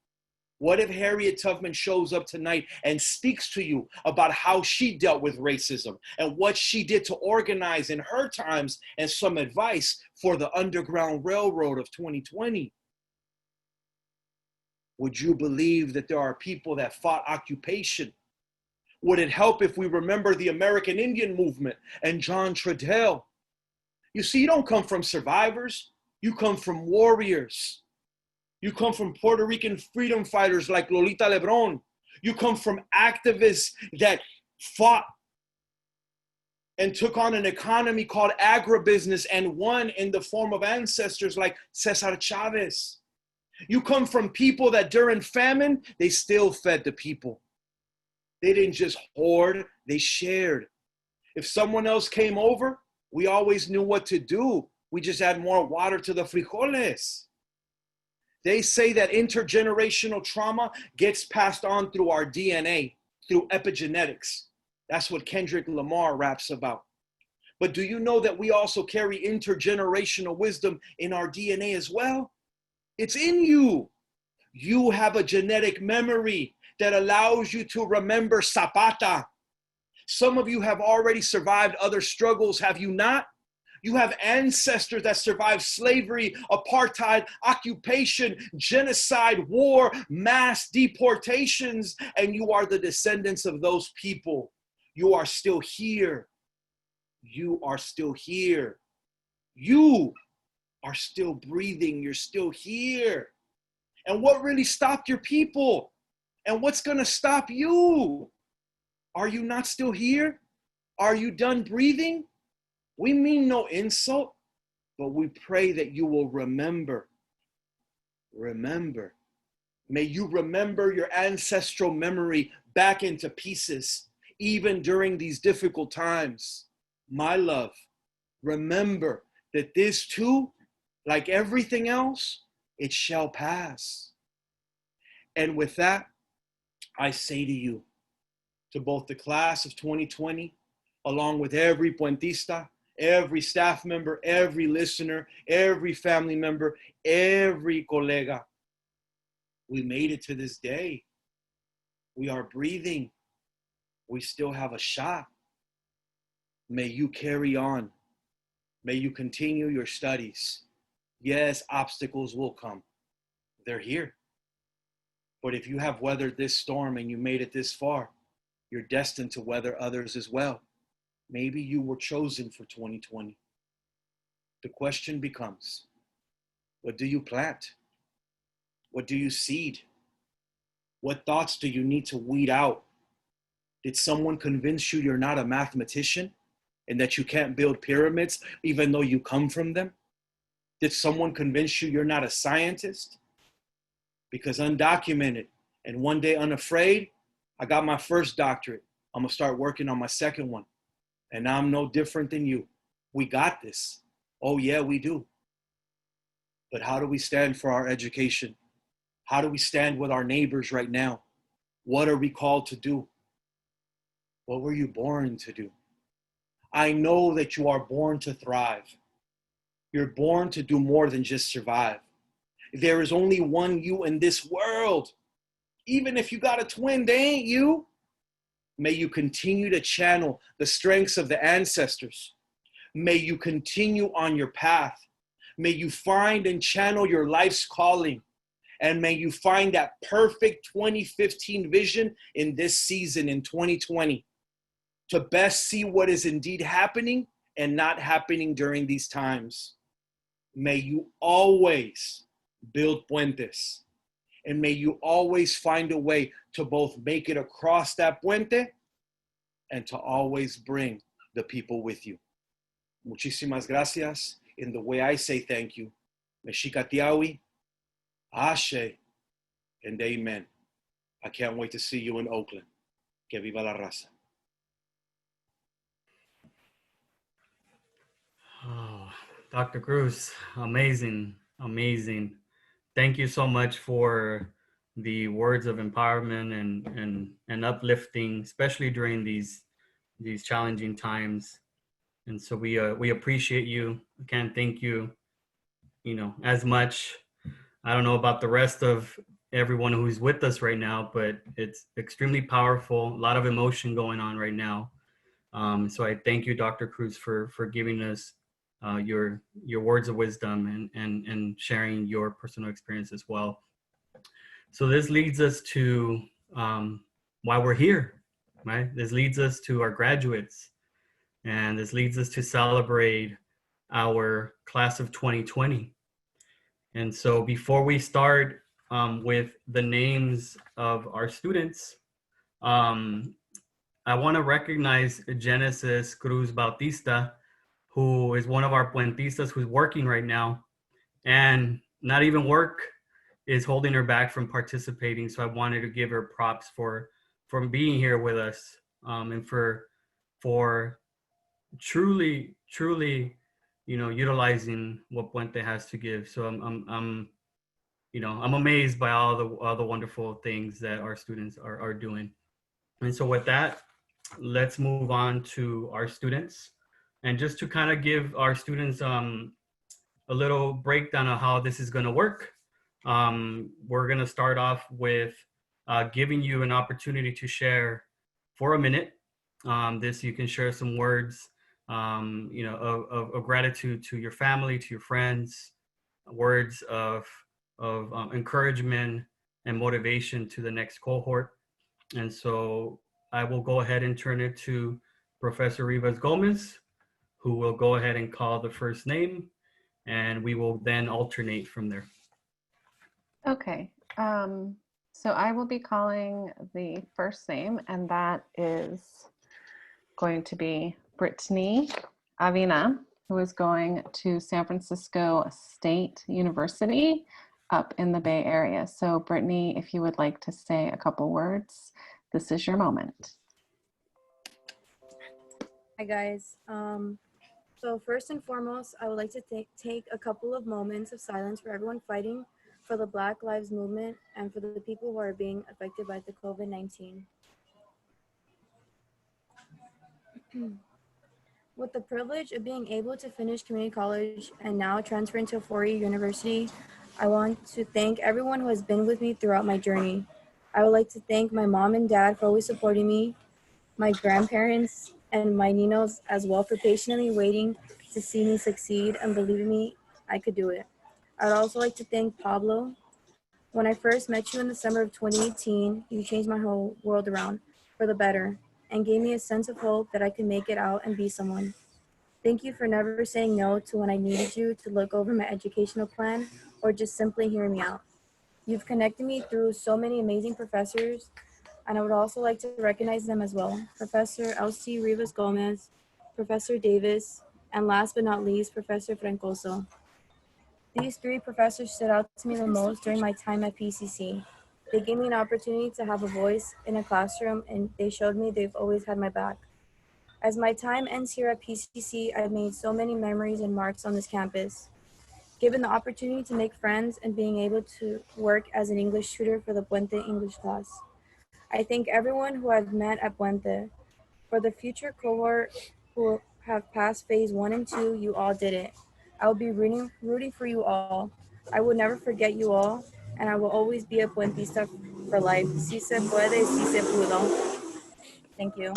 What if Harriet Tubman shows up tonight and speaks to you about how she dealt with racism and what she did to organize in her times and some advice for the Underground Railroad of 2020? Would you believe that there are people that fought occupation? Would it help if we remember the American Indian movement and John Trudell? You see, you don't come from survivors. You come from warriors. You come from Puerto Rican freedom fighters like Lolita Lebron. You come from activists that fought and took on an economy called agribusiness and won in the form of ancestors like Cesar Chavez. You come from people that during famine, they still fed the people. They didn't just hoard, they shared. If someone else came over, we always knew what to do. We just add more water to the frijoles. They say that intergenerational trauma gets passed on through our DNA, through epigenetics. That's what Kendrick Lamar raps about. But do you know that we also carry intergenerational wisdom in our DNA as well? It's in you. You have a genetic memory that allows you to remember Zapata. Some of you have already survived other struggles, have you not? You have ancestors that survived slavery, apartheid, occupation, genocide, war, mass deportations, and you are the descendants of those people. You are still here. You are still here. You are still breathing. You're still here. And what really stopped your people? And what's going to stop you? Are you not still here? Are you done breathing? We mean no insult, but we pray that you will remember. Remember. May you remember your ancestral memory back into pieces, even during these difficult times. My love, remember that this too, like everything else, it shall pass. And with that, I say to you, to both the class of 2020, along with every Puentista, every staff member, every listener, every family member, every colega, we made it to this day. We are breathing. We still have a shot. May you carry on. May you continue your studies. Yes, obstacles will come. They're here. But if you have weathered this storm and you made it this far, you're destined to weather others as well. Maybe you were chosen for 2020. The question becomes, what do you plant? What do you seed? What thoughts do you need to weed out? Did someone convince you you're not a mathematician and that you can't build pyramids even though you come from them? Did someone convince you you're not a scientist? Because undocumented and one day unafraid, I got my first doctorate. I'm gonna start working on my second one. And I'm no different than you. We got this. Oh yeah, we do. But how do we stand for our education? How do we stand with our neighbors right now? What are we called to do? What were you born to do? I know that you are born to thrive. You're born to do more than just survive. There is only one you in this world. Even if you got a twin, they ain't you. May you continue to channel the strengths of the ancestors. May you continue on your path. May you find and channel your life's calling. And may you find that perfect 2015 vision in this season in 2020 to best see what is indeed happening and not happening during these times. May you always build puentes, and may you always find a way to both make it across that puente and to always bring the people with you. Muchísimas gracias. In the way I say thank you, Mexica Tiawi, Ashe, and Amen. I can't wait to see you in Oakland. Que viva la raza. Oh, Dr. Cruz, amazing, amazing. Thank you so much for the words of empowerment and uplifting, especially during these challenging times. And so we appreciate you. I can't thank you, as much. I don't know about the rest of everyone who's with us right now, but it's extremely powerful. A lot of emotion going on right now. So I thank you, Dr. Cruz, for giving us your words of wisdom and sharing your personal experience as well. So this leads us to why we're here, right? This leads us to our graduates, and this leads us to celebrate our class of 2020. And so before we start with the names of our students, I want to recognize Genesis Cruz Bautista, who is one of our puentistas who's working right now, and not even work is holding her back from participating. So I wanted to give her props for being here with us, and for truly utilizing what Puente has to give. So I'm amazed by all the wonderful things that our students are doing. And so with that, let's move on to our students. And just to kind of give our students a little breakdown of how this is going to work, we're going to start off with giving you an opportunity to share for a minute. You can share some words, of gratitude to your family, to your friends, words of encouragement and motivation to the next cohort. And so I will go ahead and turn it to Professor Rivas Gomez, who will go ahead and call the first name, and we will then alternate from there. Okay, so I will be calling the first name, and that is going to be Brittany Avina, who is going to San Francisco State University up in the Bay Area. So Brittany, if you would like to say a couple words, this is your moment. Hi guys. So first and foremost, I would like to take a couple of moments of silence for everyone fighting for the Black Lives Movement and for the people who are being affected by the COVID-19. With the privilege of being able to finish community college and now transferring to a four-year university, I want to thank everyone who has been with me throughout my journey. I would like to thank my mom and dad for always supporting me, my grandparents, and my ninos as well for patiently waiting to see me succeed and believing me I could do it. I'd also like to thank Pablo. When I first met you in the summer of 2018, you changed my whole world around for the better and gave me a sense of hope that I could make it out and be someone. Thank you for never saying no to when I needed you to look over my educational plan or just simply hear me out. You've connected me through so many amazing professors, and I would also like to recognize them as well. Professor Elsie Rivas Gomez, Professor Davis, and last but not least, Professor Francoso. These three professors stood out to me the most during my time at PCC. They gave me an opportunity to have a voice in a classroom, and they showed me they've always had my back. As my time ends here at PCC, I've made so many memories and marks on this campus. Given the opportunity to make friends and being able to work as an English tutor for the Puente English class. I thank everyone who I've met at Puente. For the future cohort who have passed phase 1 and 2, you all did it. I will be rooting for you all. I will never forget you all, and I will always be a Puentista for life. Si se puede, si se pudo. Thank you.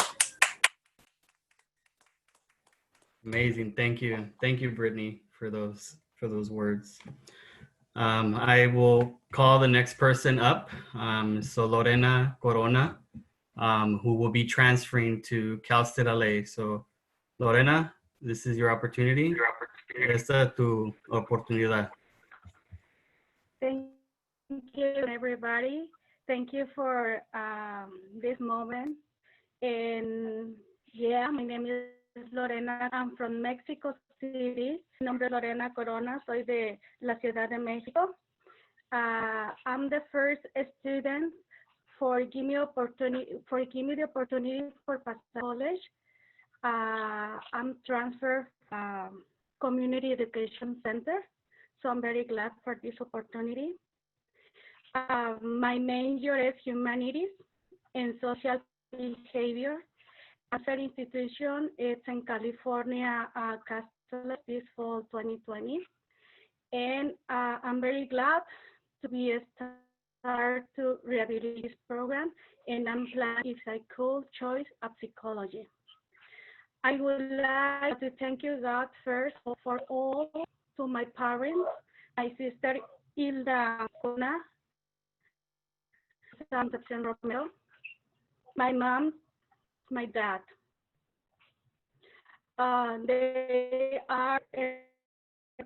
Amazing. Thank you, Brittany, for those words. I will call the next person up. So Lorena Corona, who will be transferring to Cal State LA. So Lorena, this is your opportunity. Esta es tu oportunidad. Thank you, everybody. Thank you for this moment. And yeah, my name is Lorena. I'm from Mexico City. Mi nombre es Lorena Corona. Soy de la Ciudad de México. I'm the first student for give me the opportunity for Pasadena College. I'm transferred Community Education Center, so I'm very glad for this opportunity. My major is humanities and social behavior. Transfer institution, it's in California, Castle this fall 2020. And I'm very glad to be start to rehabilitate this program, and I'm planning if I could choice of psychology. I would like to thank you, God, first for all to my parents, my sister Hilda Cona, Concepcion Romero, my mom, my dad. They are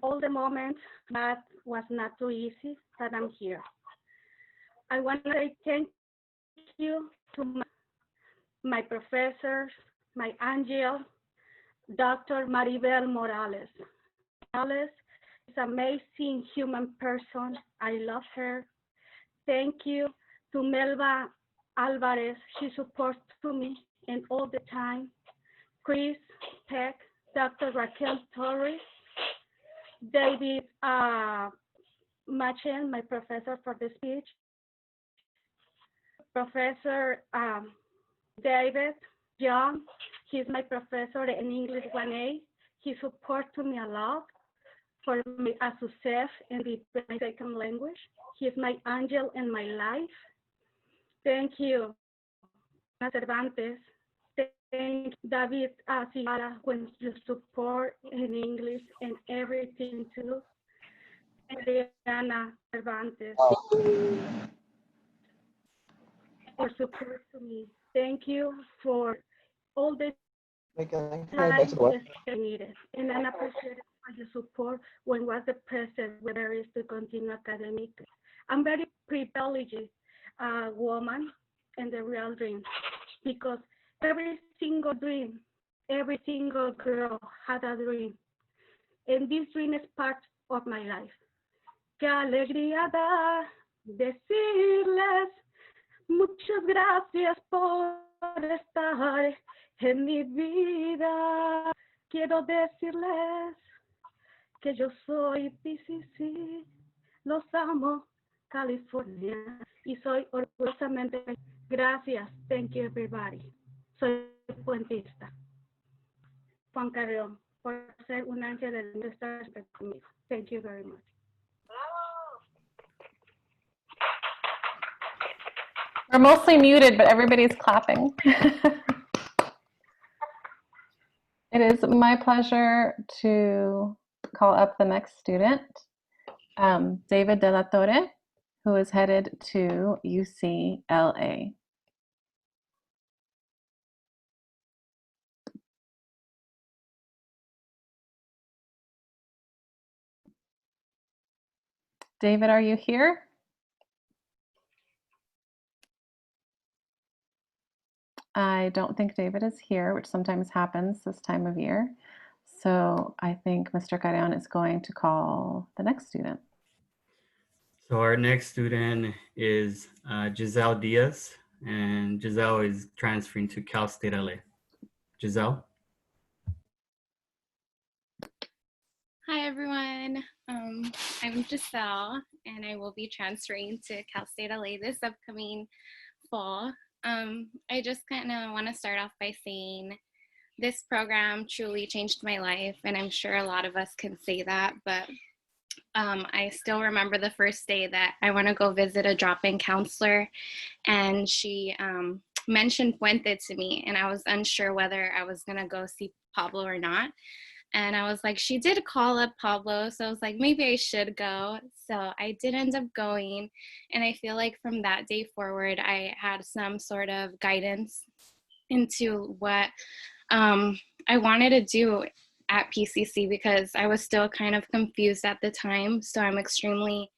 all the moments that was not too easy that I'm here. I want to say thank you to my professors, my angel, Dr. Maribel Morales. Morales is an amazing human person. I love her. Thank you to Melba Alvarez. She supports to me and all the time. Chris Peck, Dr. Raquel Torres, David Machen, my professor for the speech, Professor David Young, he's my professor in English 1A. He supports me a lot for my success in my second language. He's my angel in my life. Thank you, Cervantes. Thank David Sigara when you support in English and everything too. Adriana Cervantes for support to me. Thank you for all the time I needed. And I appreciate for your support when was the present, whether it's to continue academic. I'm very privileged woman in the real dream because every single dream, every single girl had a dream. And this dream is part of my life. Qué alegría da decirles muchas gracias por estar en mi vida. Quiero decirles que yo soy PCC, los amo, California, y soy orgullosamente. Gracias, thank you everybody. Soy puentista. Juan Carrión, por ser un ángel de estar conmigo. Thank you very much. We're mostly muted, but everybody's clapping. It is my pleasure to call up the next student, David De La Torre, who is headed to UCLA. David, are you here? I don't think David is here, which sometimes happens this time of year. So I think Mr. Carrion is going to call the next student. So our next student is Giselle Diaz, and Giselle is transferring to Cal State LA. Giselle? Hi, everyone. I'm Giselle, and I will be transferring to Cal State LA this upcoming fall. I just kind of want to start off by saying this program truly changed my life, and I'm sure a lot of us can say that, but I still remember the first day that I want to go visit a drop-in counselor, and she mentioned Puente to me, and I was unsure whether I was gonna go see Pablo or not. And I was like, she did call up Pablo, so I was like, maybe I should go. So I did end up going, and I feel like from that day forward, I had some sort of guidance into what I wanted to do at PCC, because I was still kind of confused at the time. So I'm extremely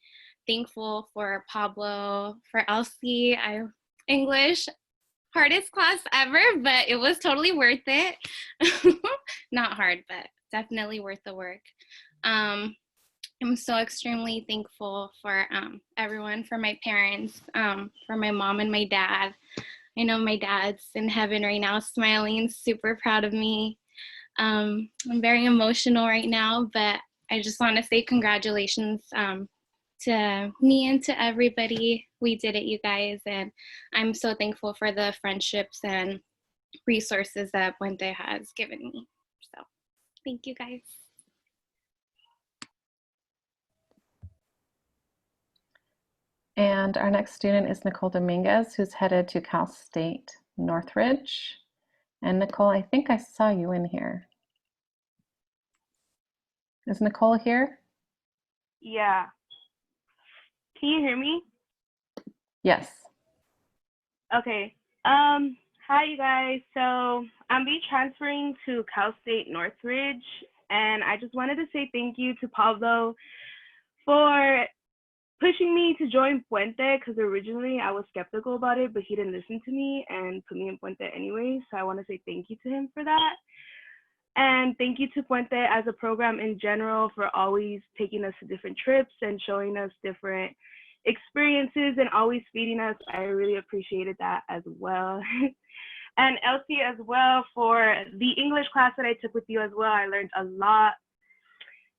thankful for Pablo, for Elsie. English, hardest class ever, but it was totally worth it. Not hard, but definitely worth the work. I'm so extremely thankful for everyone, for my parents, for my mom and my dad. I know my dad's in heaven right now, smiling, super proud of me. I'm very emotional right now, but I just want to say congratulations to me and to everybody. We did it, you guys, and I'm so thankful for the friendships and resources that Puente has given me. So thank you, guys. And our next student is Nicole Dominguez, who's headed to Cal State Northridge. And Nicole, I think I saw you in here. Is Nicole here? Yeah. Can you hear me? Yes. Okay. Hi you guys. So I'm be transferring to Cal State Northridge, and I just wanted to say thank you to Pablo for pushing me to join Puente, because originally I was skeptical about it, but he didn't listen to me and put me in Puente anyway. So I want to say thank you to him for that. And thank you to Puente as a program in general for always taking us to different trips and showing us different experiences and always feeding us. I really appreciated that as well. And Elsie as well for the English class that I took with you as well. I learned a lot.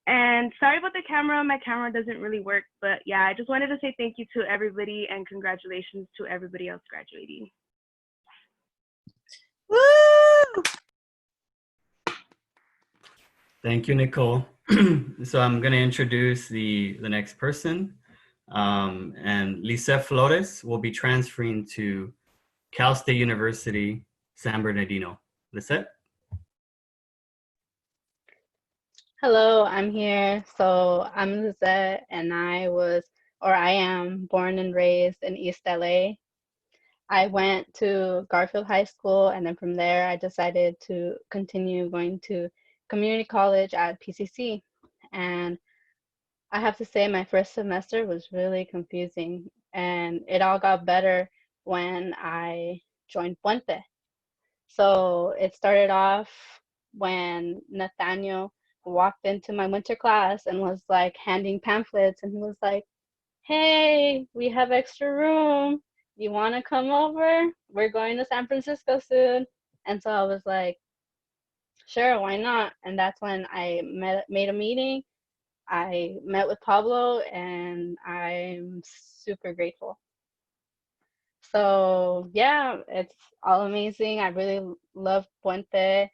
And sorry about the camera, my camera doesn't really work, but yeah, I just wanted to say thank you to everybody and congratulations to everybody else graduating. Woo! Thank you, Nicole. So I'm going to introduce the next person. And Lisa Flores will be transferring to Cal State University, San Bernardino. Lisette? Hello, I'm here. So I'm Lizette, and I am born and raised in East LA. I went to Garfield High School, and then from there I decided to continue going to community college at PCC. And I have to say my first semester was really confusing, and it all got better when I joined Puente. So it started off when Nathaniel walked into my winter class and was like handing pamphlets, and he was like, hey, we have extra room. You want to come over? We're going to San Francisco soon. And so I was like, sure, why not? And that's when I made a meeting. I met with Pablo, and I'm super grateful. So yeah, it's all amazing. I really love Puente.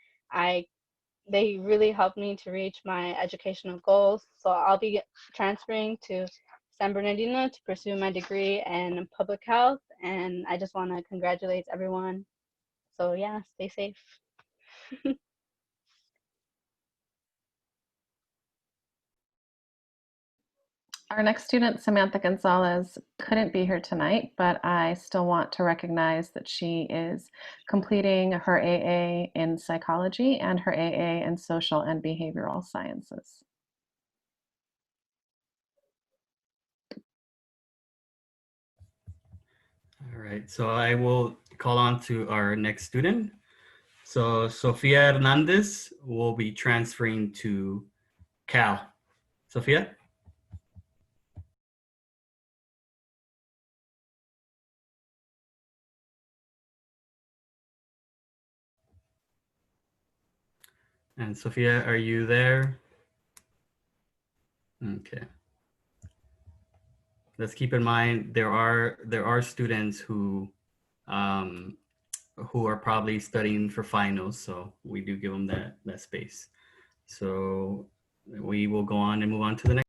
They really helped me to reach my educational goals. So I'll be transferring to San Bernardino to pursue my degree in public health, and I just want to congratulate everyone. So yeah, stay safe. Our next student, Samantha Gonzalez, couldn't be here tonight, but I still want to recognize that she is completing her AA in psychology and her AA in social and behavioral sciences. All right, so I will call on to our next student. So Sofia Hernandez will be transferring to Cal. Sofia? And Sofia, are you there? Okay. Let's keep in mind there are students who are probably studying for finals, so we do give them that space. So we will go on and move on to the next.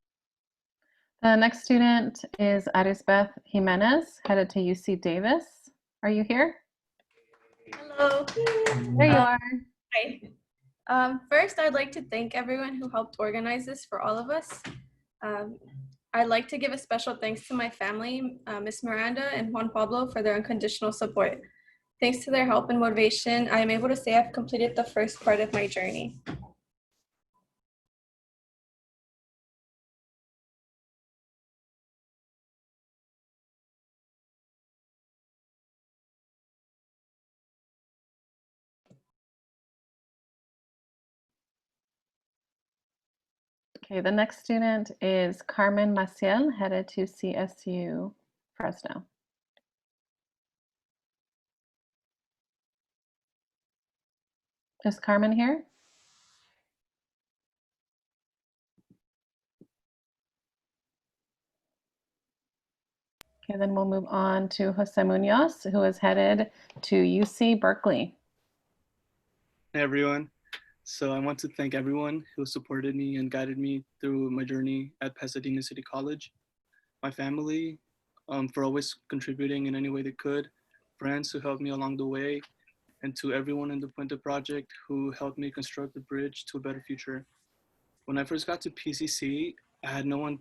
The next student is Arisbeth Jimenez, headed to UC Davis. Are you here? Hello. There you are. Hi. First, I'd like to thank everyone who helped organize this for all of us. I'd like to give a special thanks to my family, Miss Miranda and Juan Pablo, for their unconditional support. Thanks to their help and motivation, I am able to say I've completed the first part of my journey. Okay, the next student is Carmen Maciel, headed to CSU Fresno. Is Carmen here? Okay, then we'll move on to Jose Munoz, who is headed to UC Berkeley. Hey everyone. So I want to thank everyone who supported me and guided me through my journey at Pasadena City College. My family, for always contributing in any way they could, friends who helped me along the way, and to everyone in the Puente project who helped me construct the bridge to a better future. When I first got to PCC, I had nowhere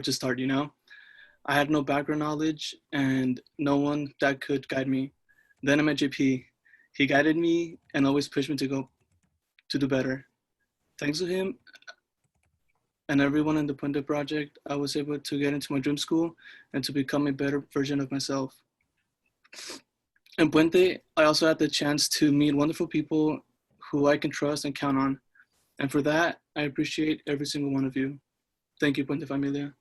to start, you know? I had no background knowledge and no one that could guide me. Then I met JP. He guided me and always pushed me to do better. Thanks to him and everyone in the Puente project, I was able to get into my dream school and to become a better version of myself. In Puente, I also had the chance to meet wonderful people who I can trust and count on. And for that, I appreciate every single one of you. Thank you, Puente Familia.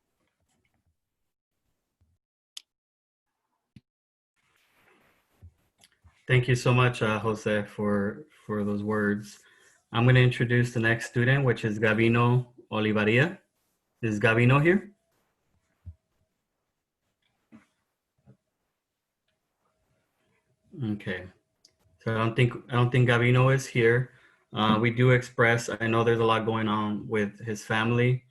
Thank you so much, Jose, for those words. I'm going to introduce the next student, which is Gabino Olivaria. Is Gabino here? Okay. So I don't think Gabino is here. We do express, I know there's a lot going on with his family.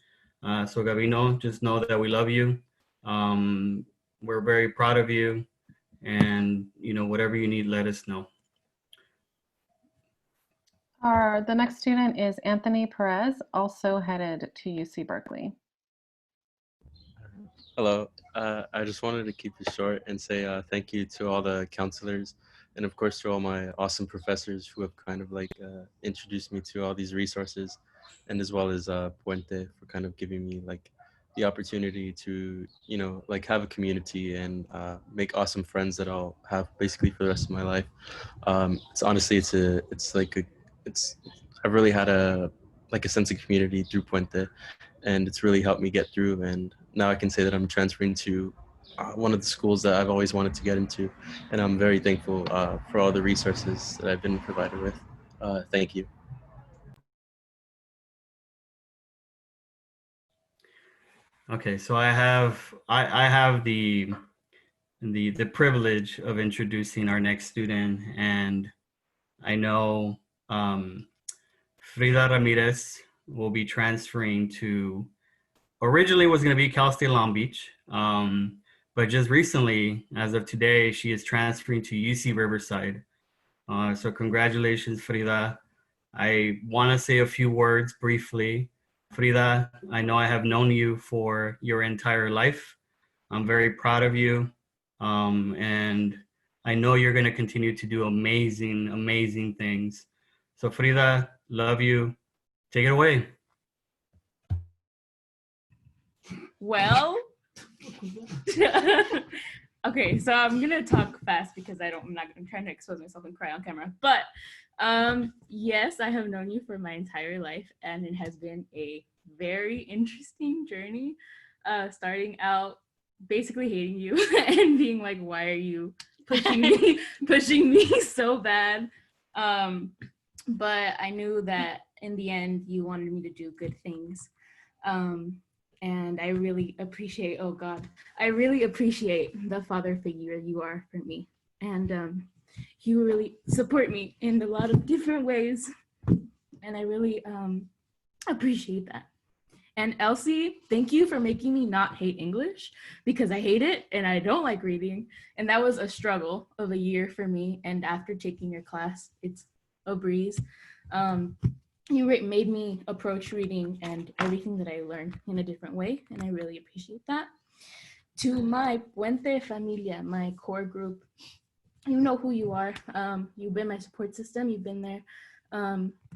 So Gabino, just know that we love you. We're very proud of you. And, you know, whatever you need, let us know. The next student is Anthony Perez, also headed to UC Berkeley. Hello. I just wanted to keep it short and say thank you to all the counselors and of course to all my awesome professors who have kind of like introduced me to all these resources, and as well as Puente for kind of giving me like the opportunity to, you know, like have a community and make awesome friends that I'll have basically for the rest of my life. It's honestly, I've really had a sense of community through Puente, and it's really helped me get through. And now I can say that I'm transferring to one of the schools that I've always wanted to get into, and I'm very thankful for all the resources that I've been provided with. Thank you. Okay, so I have the privilege of introducing our next student, and I know Frida Ramirez will be transferring to, originally was going to be Cal State Long Beach, but just recently, as of today, she is transferring to UC Riverside. So congratulations, Frida. I want to say a few words briefly. Frida, I know I have known you for your entire life. I'm very proud of you. And I know you're going to continue to do amazing, amazing things. So Frida, love you. Take it away. Well, okay, so I'm gonna talk fast because I'm trying to expose myself and cry on camera. But yes, I have known you for my entire life, and it has been a very interesting journey. Starting out basically hating you and being like, why are you pushing me so bad? But I knew that in the end you wanted me to do good things. And I really appreciate, I really appreciate the father figure you are for me. And you really support me in a lot of different ways. And I really appreciate that. And Elsie, thank you for making me not hate English, because I hate it and I don't like reading. And that was a struggle of a year for me. And after taking your class, it's a breeze. Made me approach reading and everything that I learned in a different way. And I really appreciate that. To my Puente familia, my core group, you know who you are. You've been my support system. You've been there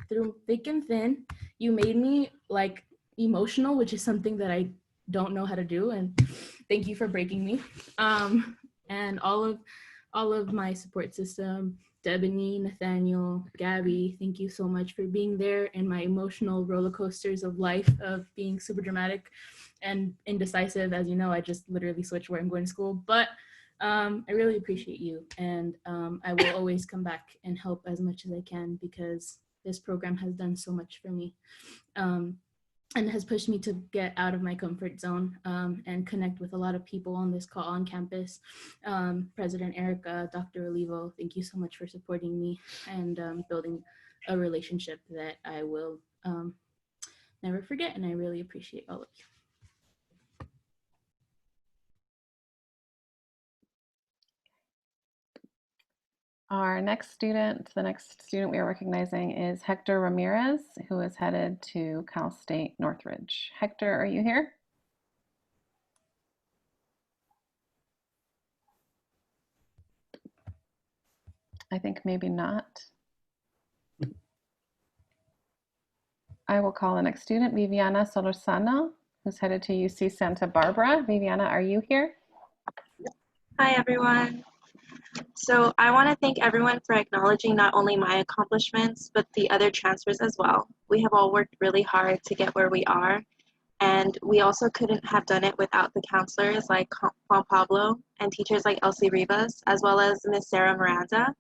through thick and thin. You made me like emotional, which is something that I don't know how to do. And thank you for breaking me. And all of my support system, Debony, Nathaniel, Gabby, thank you so much for being there in my emotional roller coasters of life, of being super dramatic and indecisive. As you know, I just literally switch where I'm going to school, but I really appreciate you. And I will always come back and help as much as I can, because this program has done so much for me. And has pushed me to get out of my comfort zone and connect with a lot of people on this call on campus. President Erica, Dr. Olivo, thank you so much for supporting me and building a relationship that I will never forget. And I really appreciate all of you. The next student we are recognizing is Hector Ramirez, who is headed to Cal State Northridge. Hector, are you here? I think maybe not. I will call the next student, Viviana Solorzano, who's headed to UC Santa Barbara. Viviana, are you here? Hi, everyone. So I want to thank everyone for acknowledging not only my accomplishments, but the other transfers as well. We have all worked really hard to get where we are, and we also couldn't have done it without the counselors like Juan Pablo and teachers like Elsie Rivas, as well as Miss Sarah Miranda.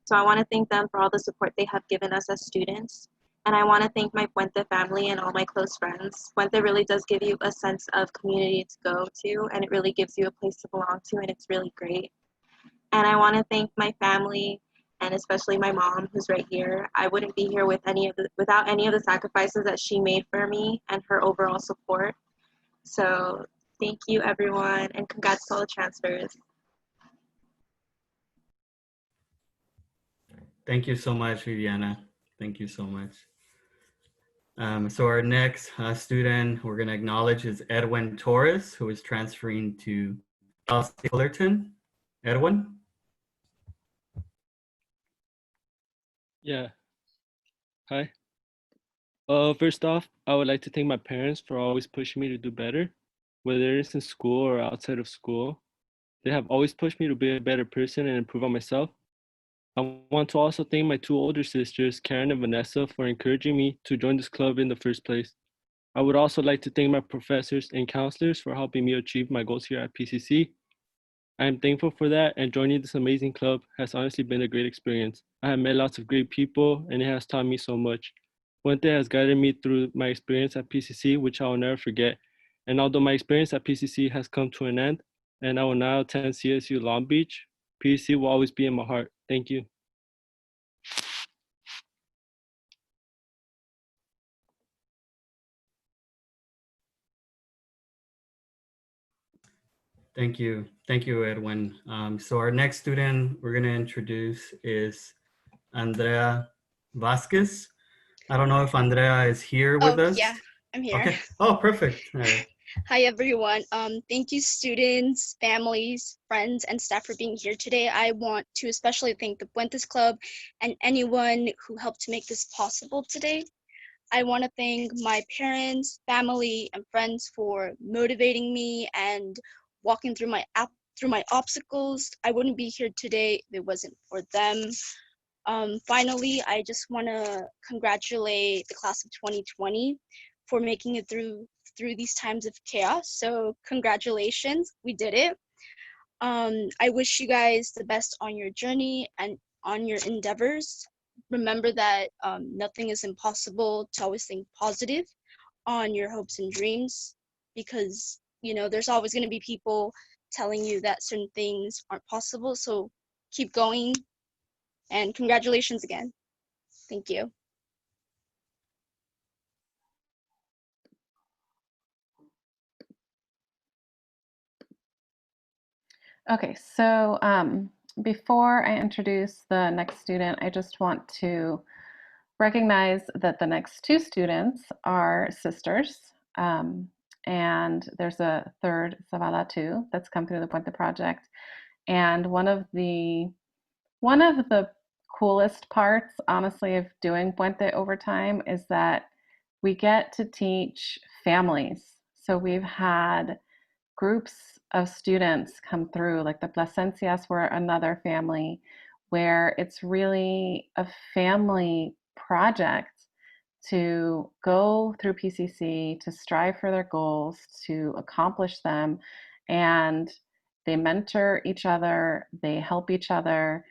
So I want to thank them for all the support they have given us as students. And I want to thank my Puente family and all my close friends. Puente really does give you a sense of community to go to, and it really gives you a place to belong to, and it's really great. And I want to thank my family, and especially my mom, who's right here. I wouldn't be here without any of the sacrifices that she made for me and her overall support. So thank you, everyone, and congrats to all the transfers. Thank you so much, Viviana. Thank you so much. So our next student we're going to acknowledge is Edwin Torres, who is transferring to Cal State Fullerton. Edwin? Yeah. Hi. First off, I would like to thank my parents for always pushing me to do better, whether it's in school or outside of school. They have always pushed me to be a better person and improve on myself. I want to also thank my two older sisters, Karen and Vanessa, for encouraging me to join this club in the first place. I would also like to thank my professors and counselors for helping me achieve my goals here at PCC. I am thankful for that, and joining this amazing club has honestly been a great experience. I have met lots of great people, and it has taught me so much. Puente has guided me through my experience at PCC, which I will never forget. And although my experience at PCC has come to an end, and I will now attend CSU Long Beach, PCC will always be in my heart. Thank you. Thank you, Edwin. So our next student we're going to introduce is Andrea Vazquez. I don't know if Andrea is here with us. Yeah, I'm here. Okay. Oh, perfect. All right. Hi, everyone. Thank you, students, families, friends, and staff for being here today. I want to especially thank the Puentes Club and anyone who helped to make this possible today. I want to thank my parents, family, and friends for motivating me and walking through my obstacles. I wouldn't be here today if it wasn't for them. Finally, I just want to congratulate the class of 2020 for making it through these times of chaos. So congratulations, we did it. I wish you guys the best on your journey and on your endeavors. Remember that nothing is impossible, to always think positive on your hopes and dreams, because there's always going to be people telling you that certain things aren't possible. So keep going, and congratulations again. Thank you. Okay, so before I introduce the next student, I just want to recognize that the next two students are sisters. And there's a third, Zavala too, that's come through the Puente Project. And one of the coolest parts, honestly, of doing Puente over time is that we get to teach families. So we've had groups of students come through, like the Plasencias were another family, where it's really a family project to go through PCC, to strive for their goals, to accomplish them. And they mentor each other, they help each other.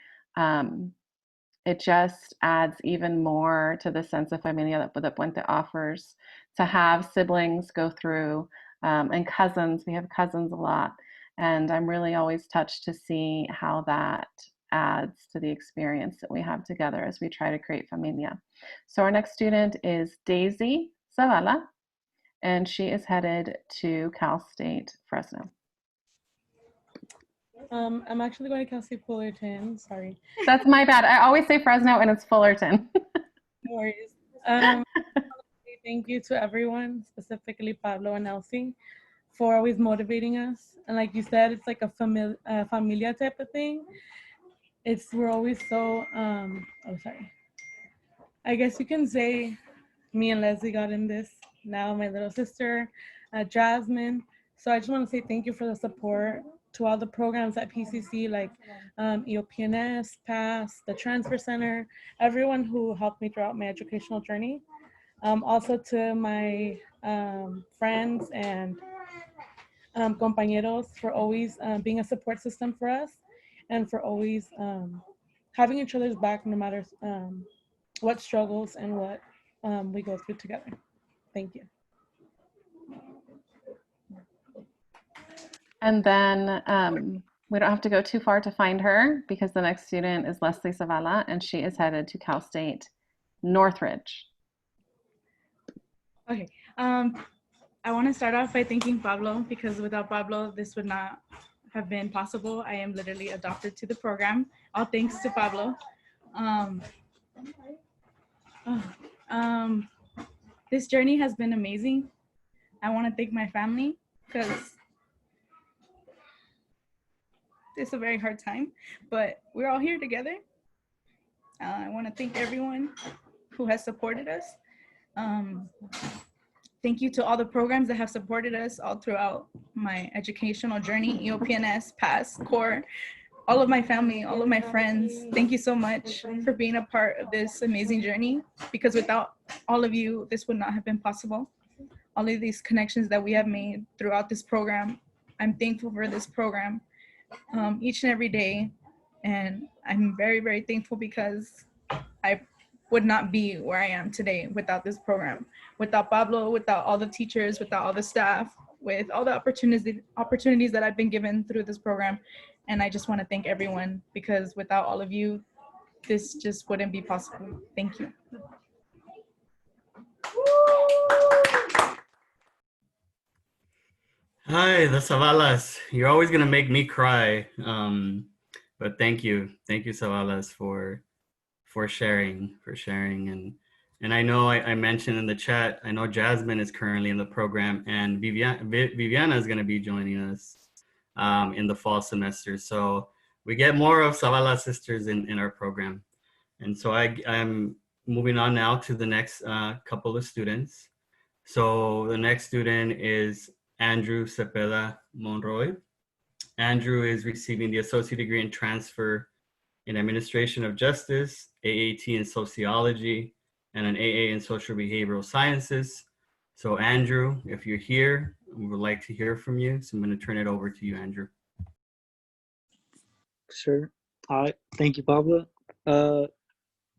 It just adds even more to the sense of familia that Puente offers, to have siblings go through, and cousins. We have cousins a lot. And I'm really always touched to see how that adds to the experience that we have together as we try to create familia. So our next student is Daisy Zavala, and she is headed to Cal State Fresno. I'm actually going to Cal State Fullerton. Sorry. That's my bad. I always say Fresno and it's Fullerton. No worries. Thank you to everyone, specifically Pablo and Elsie, for always motivating us. And like you said, it's like a familia type of thing. We're always so, I guess you can say me and Leslie got in this. Now my little sister, Jasmine. So I just want to say thank you for the support to all the programs at PCC, like EOPNS, PASS, the Transfer Center, everyone who helped me throughout my educational journey. Also to my friends and compañeros for always being a support system for us, and for always having each other's back no matter what struggles and what we go through together. Thank you. And then we don't have to go too far to find her, because the next student is Leslie Zavala, and she is headed to Cal State Northridge. Okay, I want to start off by thanking Pablo, because without Pablo, this would not have been possible. I am literally adopted to the program, all thanks to Pablo. This journey has been amazing. I want to thank my family, because it's a very hard time, but we're all here together. I want to thank everyone who has supported us. Thank you to all the programs that have supported us all throughout my educational journey, EOPNS, PASS, CORE, all of my family, all of my friends. Thank you so much for being a part of this amazing journey, because without all of you, this would not have been possible. All of these connections that we have made throughout this program, I'm thankful for this program each and every day. And I'm very, very thankful, because I would not be where I am today without this program, without Pablo, without all the teachers, without all the staff, with all the opportunities that I've been given through this program. And I just want to thank everyone, because without all of you, this just wouldn't be possible. Thank you. Hi, the Zavalas. You're always gonna make me cry. But thank you, Zavalas, for sharing, and I know I mentioned in the chat, I know Jasmine is currently in the program, and Viviana is gonna be joining us in the fall semester. So we get more of Zavala sisters in our program. And so I'm moving on now to the next couple of students. So the next student is Andrew Cepeda Monroy. Andrew is receiving the associate degree in transfer in Administration of Justice, AAT in Sociology, and an AA in Social Behavioral Sciences. So Andrew, if you're here, we would like to hear from you. So I'm going to turn it over to you, Andrew. Sure. All right. Thank you, Pablo.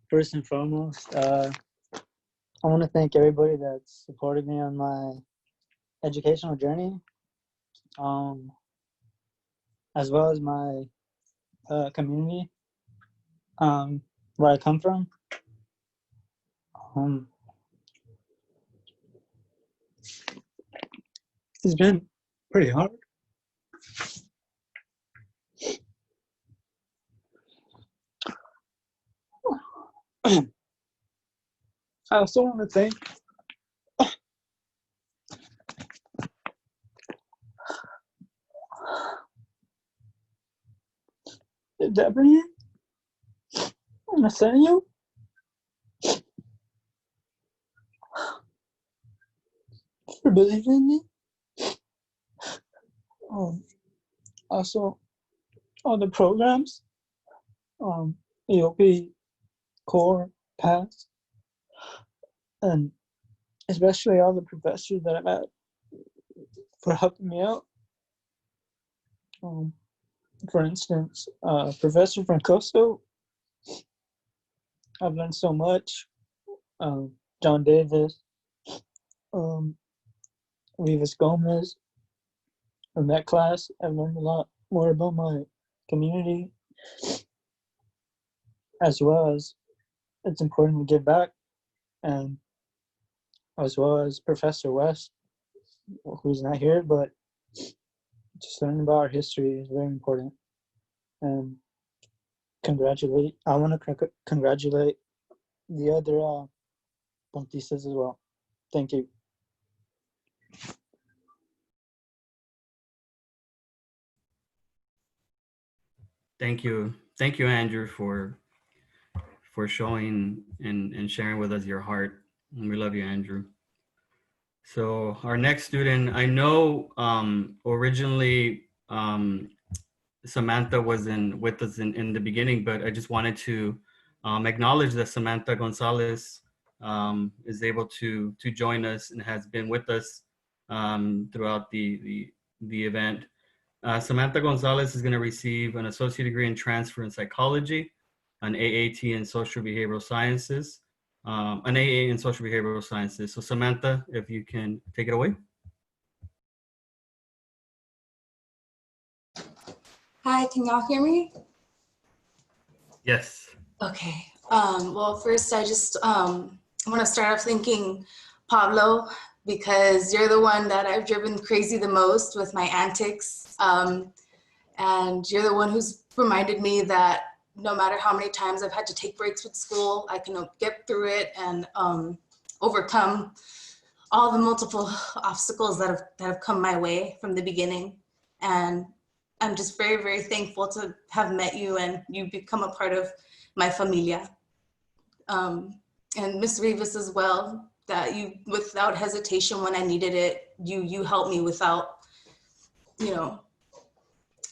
First and foremost, I want to thank everybody that supported me on my educational journey, as well as my community, where I come from. It's been pretty hard. I also want to thank Deborah and Nathaniel for believing in me. Also, all the programs, EOP, core, PAS, and especially all the professors that I've had for helping me out. For instance, Professor Francoso, I've learned so much. John Davis, Rivas Gomez, from that class, I've learned a lot more about my community, as well as it's important to give back, and as well as Professor West, who's not here, but just learning about our history is very important. And I want to congratulate the other Pontistas as well. Thank you. Thank you, Andrew, for showing and sharing with us your heart. And we love you, Andrew. So our next student, I know originally Samantha wasn't with us in the beginning, but I just wanted to acknowledge that Samantha Gonzalez is able to join us and has been with us throughout the event. Samantha Gonzalez is going to receive an associate degree in transfer in psychology, an AAT in social behavioral sciences, an AA in social behavioral sciences. So Samantha, if you can take it away. Hi, can y'all hear me? Yes. Okay. Well, first I just want to start off thanking Pablo, because you're the one that I've driven crazy the most with my antics. And you're the one who's reminded me that no matter how many times I've had to take breaks with school, I can get through it and overcome all the multiple obstacles that have come my way from the beginning. And I'm just very, very thankful to have met you, and you've become a part of my familia. And Ms. Rivas as well, that you, without hesitation when I needed it, you helped me without,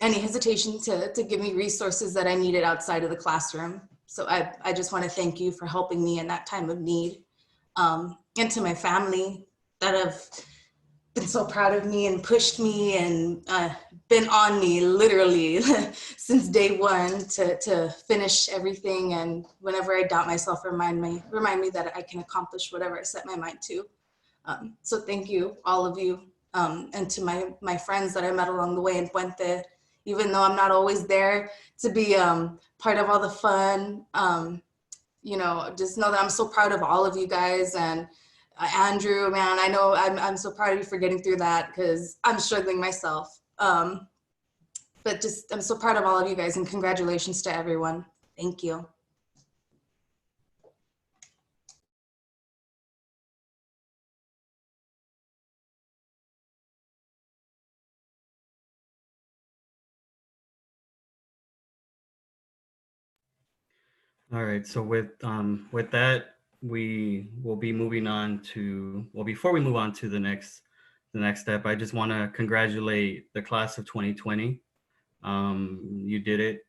any hesitation to give me resources that I needed outside of the classroom. So I just want to thank you for helping me in that time of need. And to my family that have been so proud of me and pushed me and been on me literally since day one to finish everything. And whenever I doubt myself, remind me that I can accomplish whatever I set my mind to. So thank you, all of you. And to my friends that I met along the way in Puente, even though I'm not always there to be part of all the fun, just know that I'm so proud of all of you guys. And Andrew, man, I know I'm so proud of you for getting through that, because I'm struggling myself. But just, I'm so proud of all of you guys, and congratulations to everyone. Thank you. All right. So with that, we will be moving on to, well, before we move on to the next step, I just want to congratulate the class of 2020. You did it.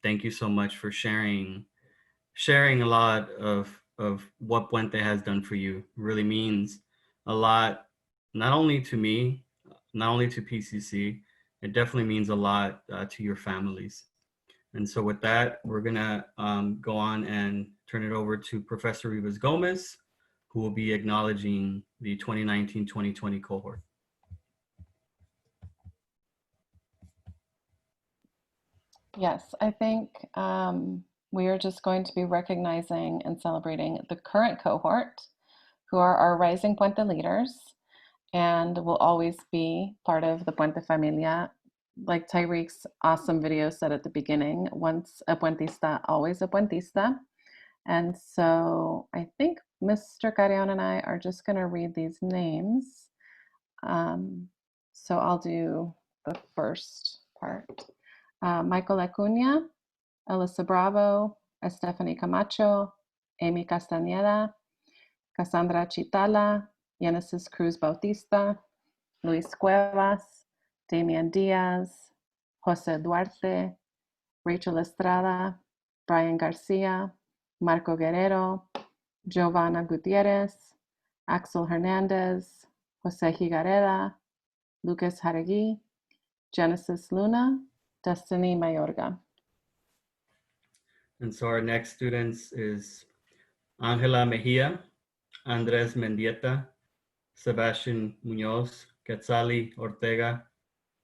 Thank you so much for sharing a lot of what Puente has done for you. It really means a lot, not only to me, not only to PCC, it definitely means a lot to your families. And so with that, we're gonna go on and turn it over to Professor Rivas Gomez, who will be acknowledging the 2019-2020 cohort. Yes, I think we are just going to be recognizing and celebrating the current cohort, who are our Rising Puente leaders and will always be part of the Puente Familia. Like Tyreek's awesome video said at the beginning, once a Puentista, always a Puentista. And so I think Mr. Carrion and I are just going to read these names. So I'll do the first part. Michael Acuna, Alyssa Bravo, Stephanie Camacho, Amy Castañeda, Cassandra Chitala, Genesis Cruz Bautista, Luis Cuevas, Damian Diaz, Jose Duarte, Rachel Estrada, Brian Garcia, Marco Guerrero, Giovanna Gutierrez, Axel Hernandez, Jose Higareda, Lucas Jaregui, Genesis Luna, Destiny Mayorga. And so our next students is Angela Mejia, Andres Mendieta, Sebastian Munoz, Quetzali Ortega,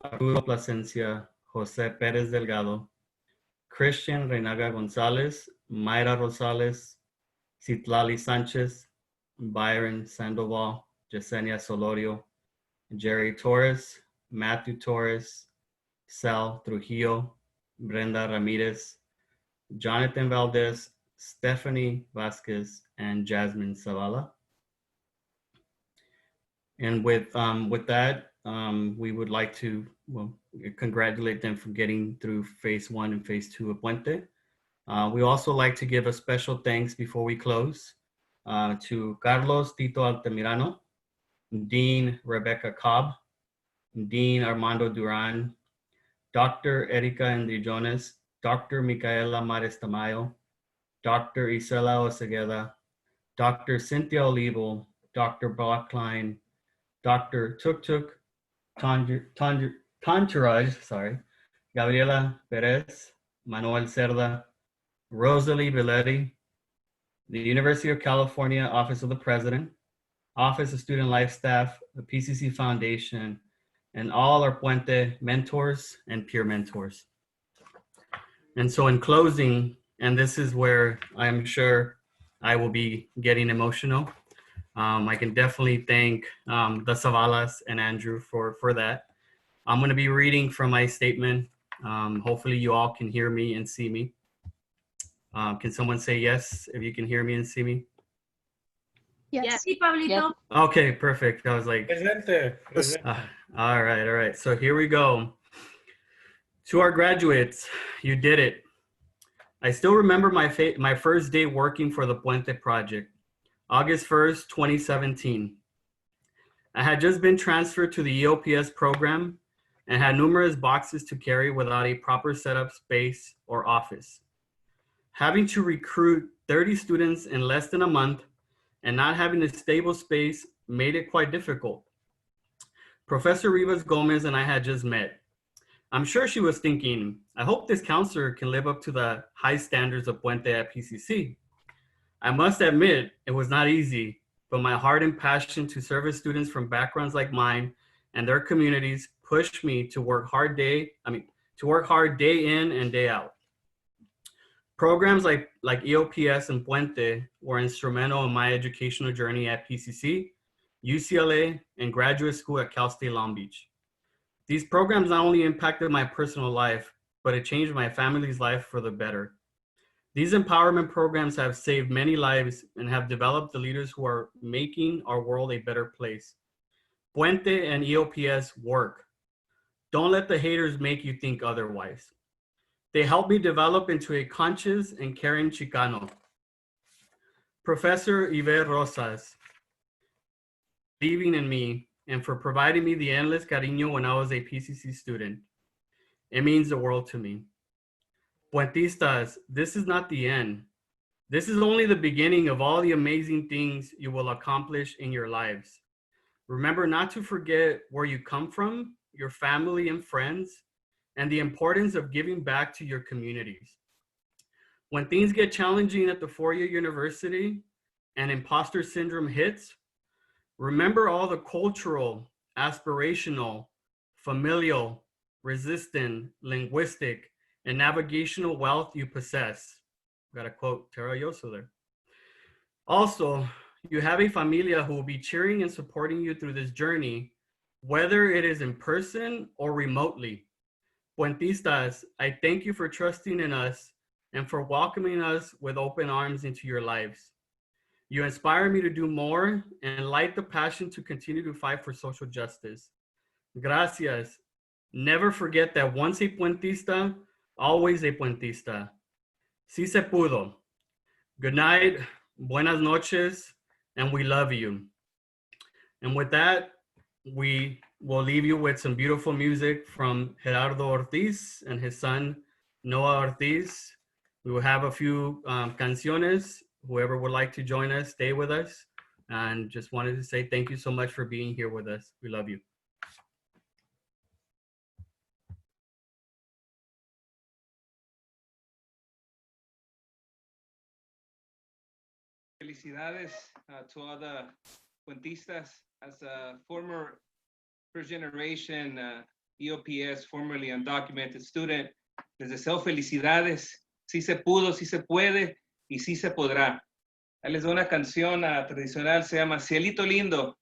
Arturo Plasencia, Jose Perez Delgado, Christian Reinaga Gonzalez, Mayra Rosales, Citlali Sanchez, Byron Sandoval, Yesenia Solorio, Jerry Torres, Matthew Torres, Sal Trujillo, Brenda Ramirez, Jonathan Valdez, Stephanie Vazquez, and Jasmine Zavala. And with that, we would like to congratulate them for getting through phase 1 and phase 2 of Puente. We also like to give a special thanks before we close to Carlos Tito Altamirano, Dean Rebecca Cobb, Dean Armando Duran, Dr. Erika Endrillones, Dr. Micaela Mares Tamayo, Dr. Isela Osegueda, Dr. Cynthia Olivo, Dr. Brock Klein, Dr. Tuk Tuk Tanturaj, Gabriela Perez, Manuel Cerda, Rosalie Belletti, the University of California Office of the President, Office of Student Life Staff, the PCC Foundation, and all our Puente mentors and peer mentors. And so in closing, and this is where I'm sure I will be getting emotional, I can definitely thank the Zavalas and Andrew for that. I'm going to be reading from my statement. Hopefully you all can hear me and see me. Can someone say yes if you can hear me and see me? Yes. Sí, Pablito. Yes. Okay, perfect. I was like, all right. So here we go. To our graduates, you did it. I still remember my first day working for the Puente project, August 1st, 2017. I had just been transferred to the EOPS program and had numerous boxes to carry without a proper setup space or office. Having to recruit 30 students in less than a month and not having a stable space made it quite difficult. Professor Rivas Gomez and I had just met. I'm sure she was thinking, I hope this counselor can live up to the high standards of Puente at PCC. I must admit, it was not easy, but my heart and passion to service students from backgrounds like mine and their communities pushed me to work hard day in and day out. Programs like EOPS and Puente were instrumental in my educational journey at PCC, UCLA, and graduate school at Cal State Long Beach. These programs not only impacted my personal life, but it changed my family's life for the better. These empowerment programs have saved many lives and have developed the leaders who are making our world a better place. Puente and EOPS work. Don't let the haters make you think otherwise. They helped me develop into a conscious and caring Chicano. Professor Iber Rosas, believing in me and for providing me the endless cariño when I was a PCC student. It means the world to me. Puentistas, this is not the end. This is only the beginning of all the amazing things you will accomplish in your lives. Remember not to forget where you come from, your family and friends, and the importance of giving back to your communities. When things get challenging at the four-year university and imposter syndrome hits, remember all the cultural, aspirational, familial, resistant, linguistic, and navigational wealth you possess. Got a quote Tara Yoso there. Also, you have a familia who will be cheering and supporting you through this journey, whether it is in person or remotely. Puentistas, I thank you for trusting in us and for welcoming us with open arms into your lives. You inspire me to do more and light the passion to continue to fight for social justice. Gracias. Never forget that once a puentista, always a puentista. Sí se pudo. Good night, buenas noches, and we love you. And with that, we will leave you with some beautiful music from Gerardo Ortiz and his son, Noah Ortiz. We will have a few canciones. Whoever would like to join us, stay with us. And just wanted to say thank you so much for being here with us. We love you. Felicidades to all the puentistas. As a former first generation EOPS, formerly undocumented student, les deseo felicidades. Sí se pudo, sí se puede y sí se podrá. Ahí les doy una canción tradicional, se llama Cielito Lindo.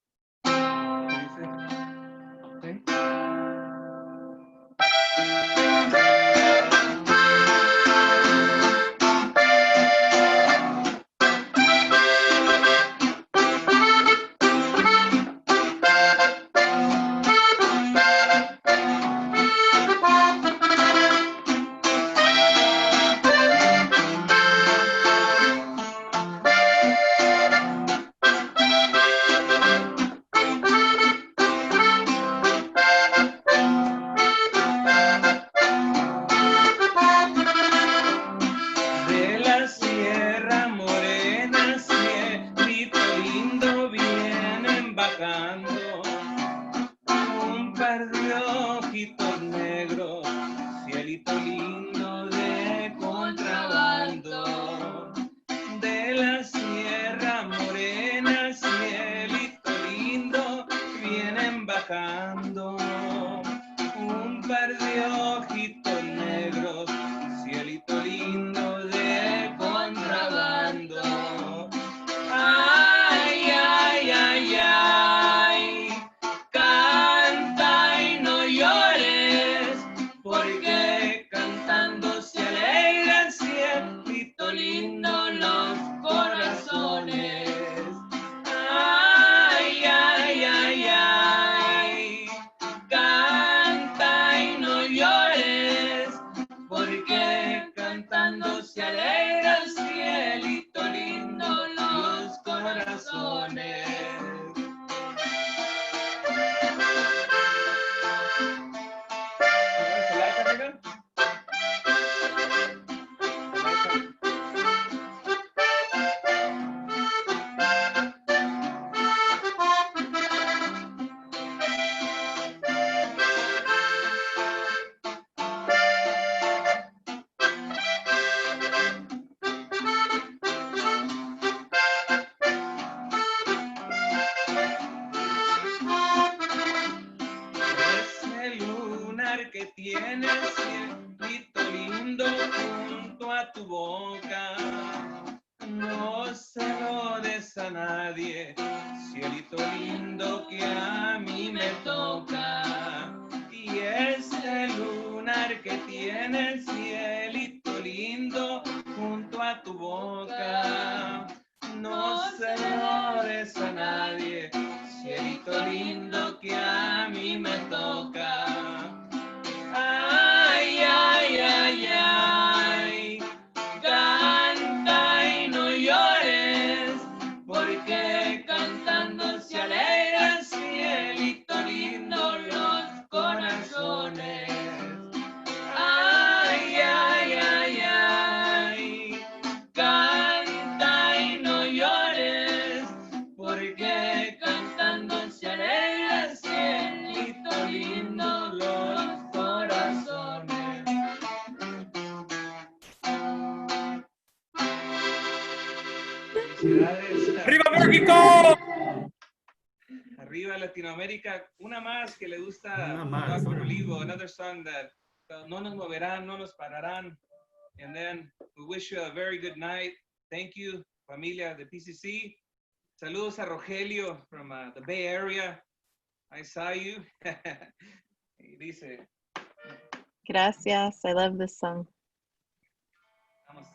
¡Arriba México! Arriba Latinoamérica. Una más que le gusta Dr. Olivo, another song that no nos moverán, no nos pararán. And then we wish you a very good night. Thank you, familia de PCC. Saludos a Rogelio from the Bay Area. I saw you. Y dice, Gracias. I love this song. vamos.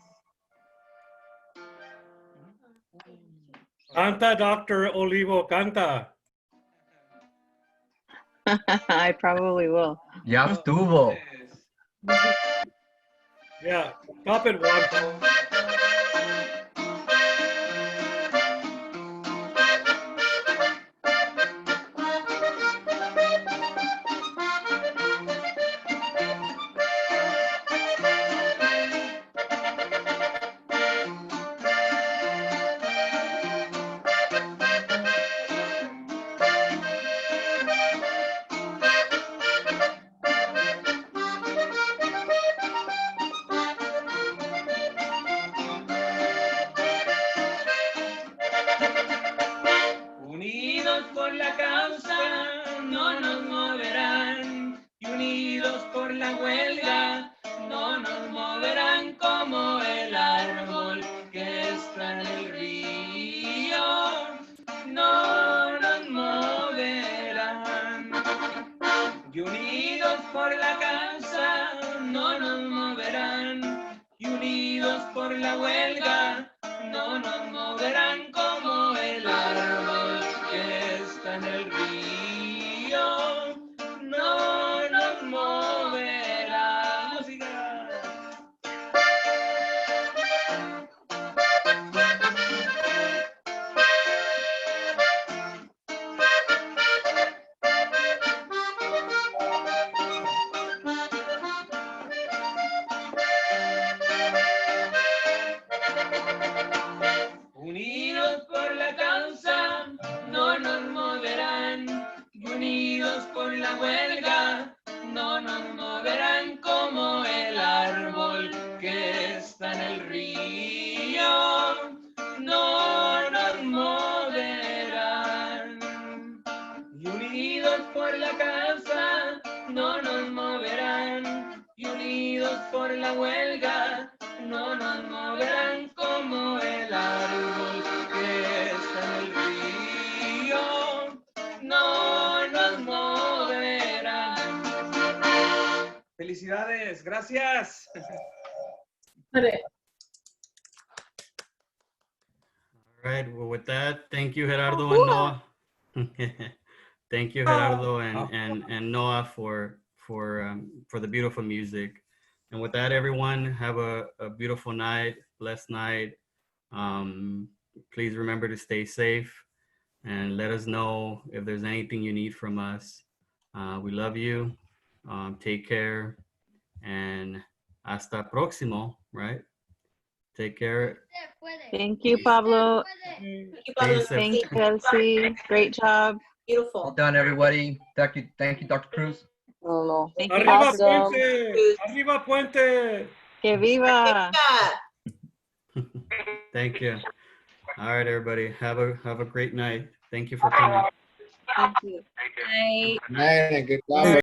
Canta, Dr. Olivo, canta. I probably will. Ya estuvo. Yeah, top it one. Unidos por la causa no nos moverán, y unidos por la huelga no nos moverán como el árbol que está en el río, no nos moverán. Y unidos por la causa no nos moverán, y unidos por la huelga no nos moverán como el árbol que está en el río, no nos moverá. Música. Unidos por la causa no nos moverán, y unidos por la huelga no nos moverán como el árbol que está en el río, no nos moverán. Y unidos por la causa no nos moverán, y unidos por la huelga no nos moverán como el árbol que está en el río, no nos moverán. Felicidades, gracias. All right, well, with that, thank you, Gerardo and Noah. Thank you, Gerardo and Noah for the beautiful music. And with that, everyone, have a beautiful night, blessed night. Please remember to stay safe and let us know if there's anything you need from us. We love you. Take care and hasta próximo, right? Take care. Thank you, Pablo. Stay safe. Thank you, Elsie. Great job. Beautiful. Well done, everybody. Thank you, Dr. Cruz. Thank you. Arriba Awesome. Puente! Arriba Puente! Que viva! Thank you. All right, everybody. Have a great night. Thank you for coming. Thank you. Night and goodbye.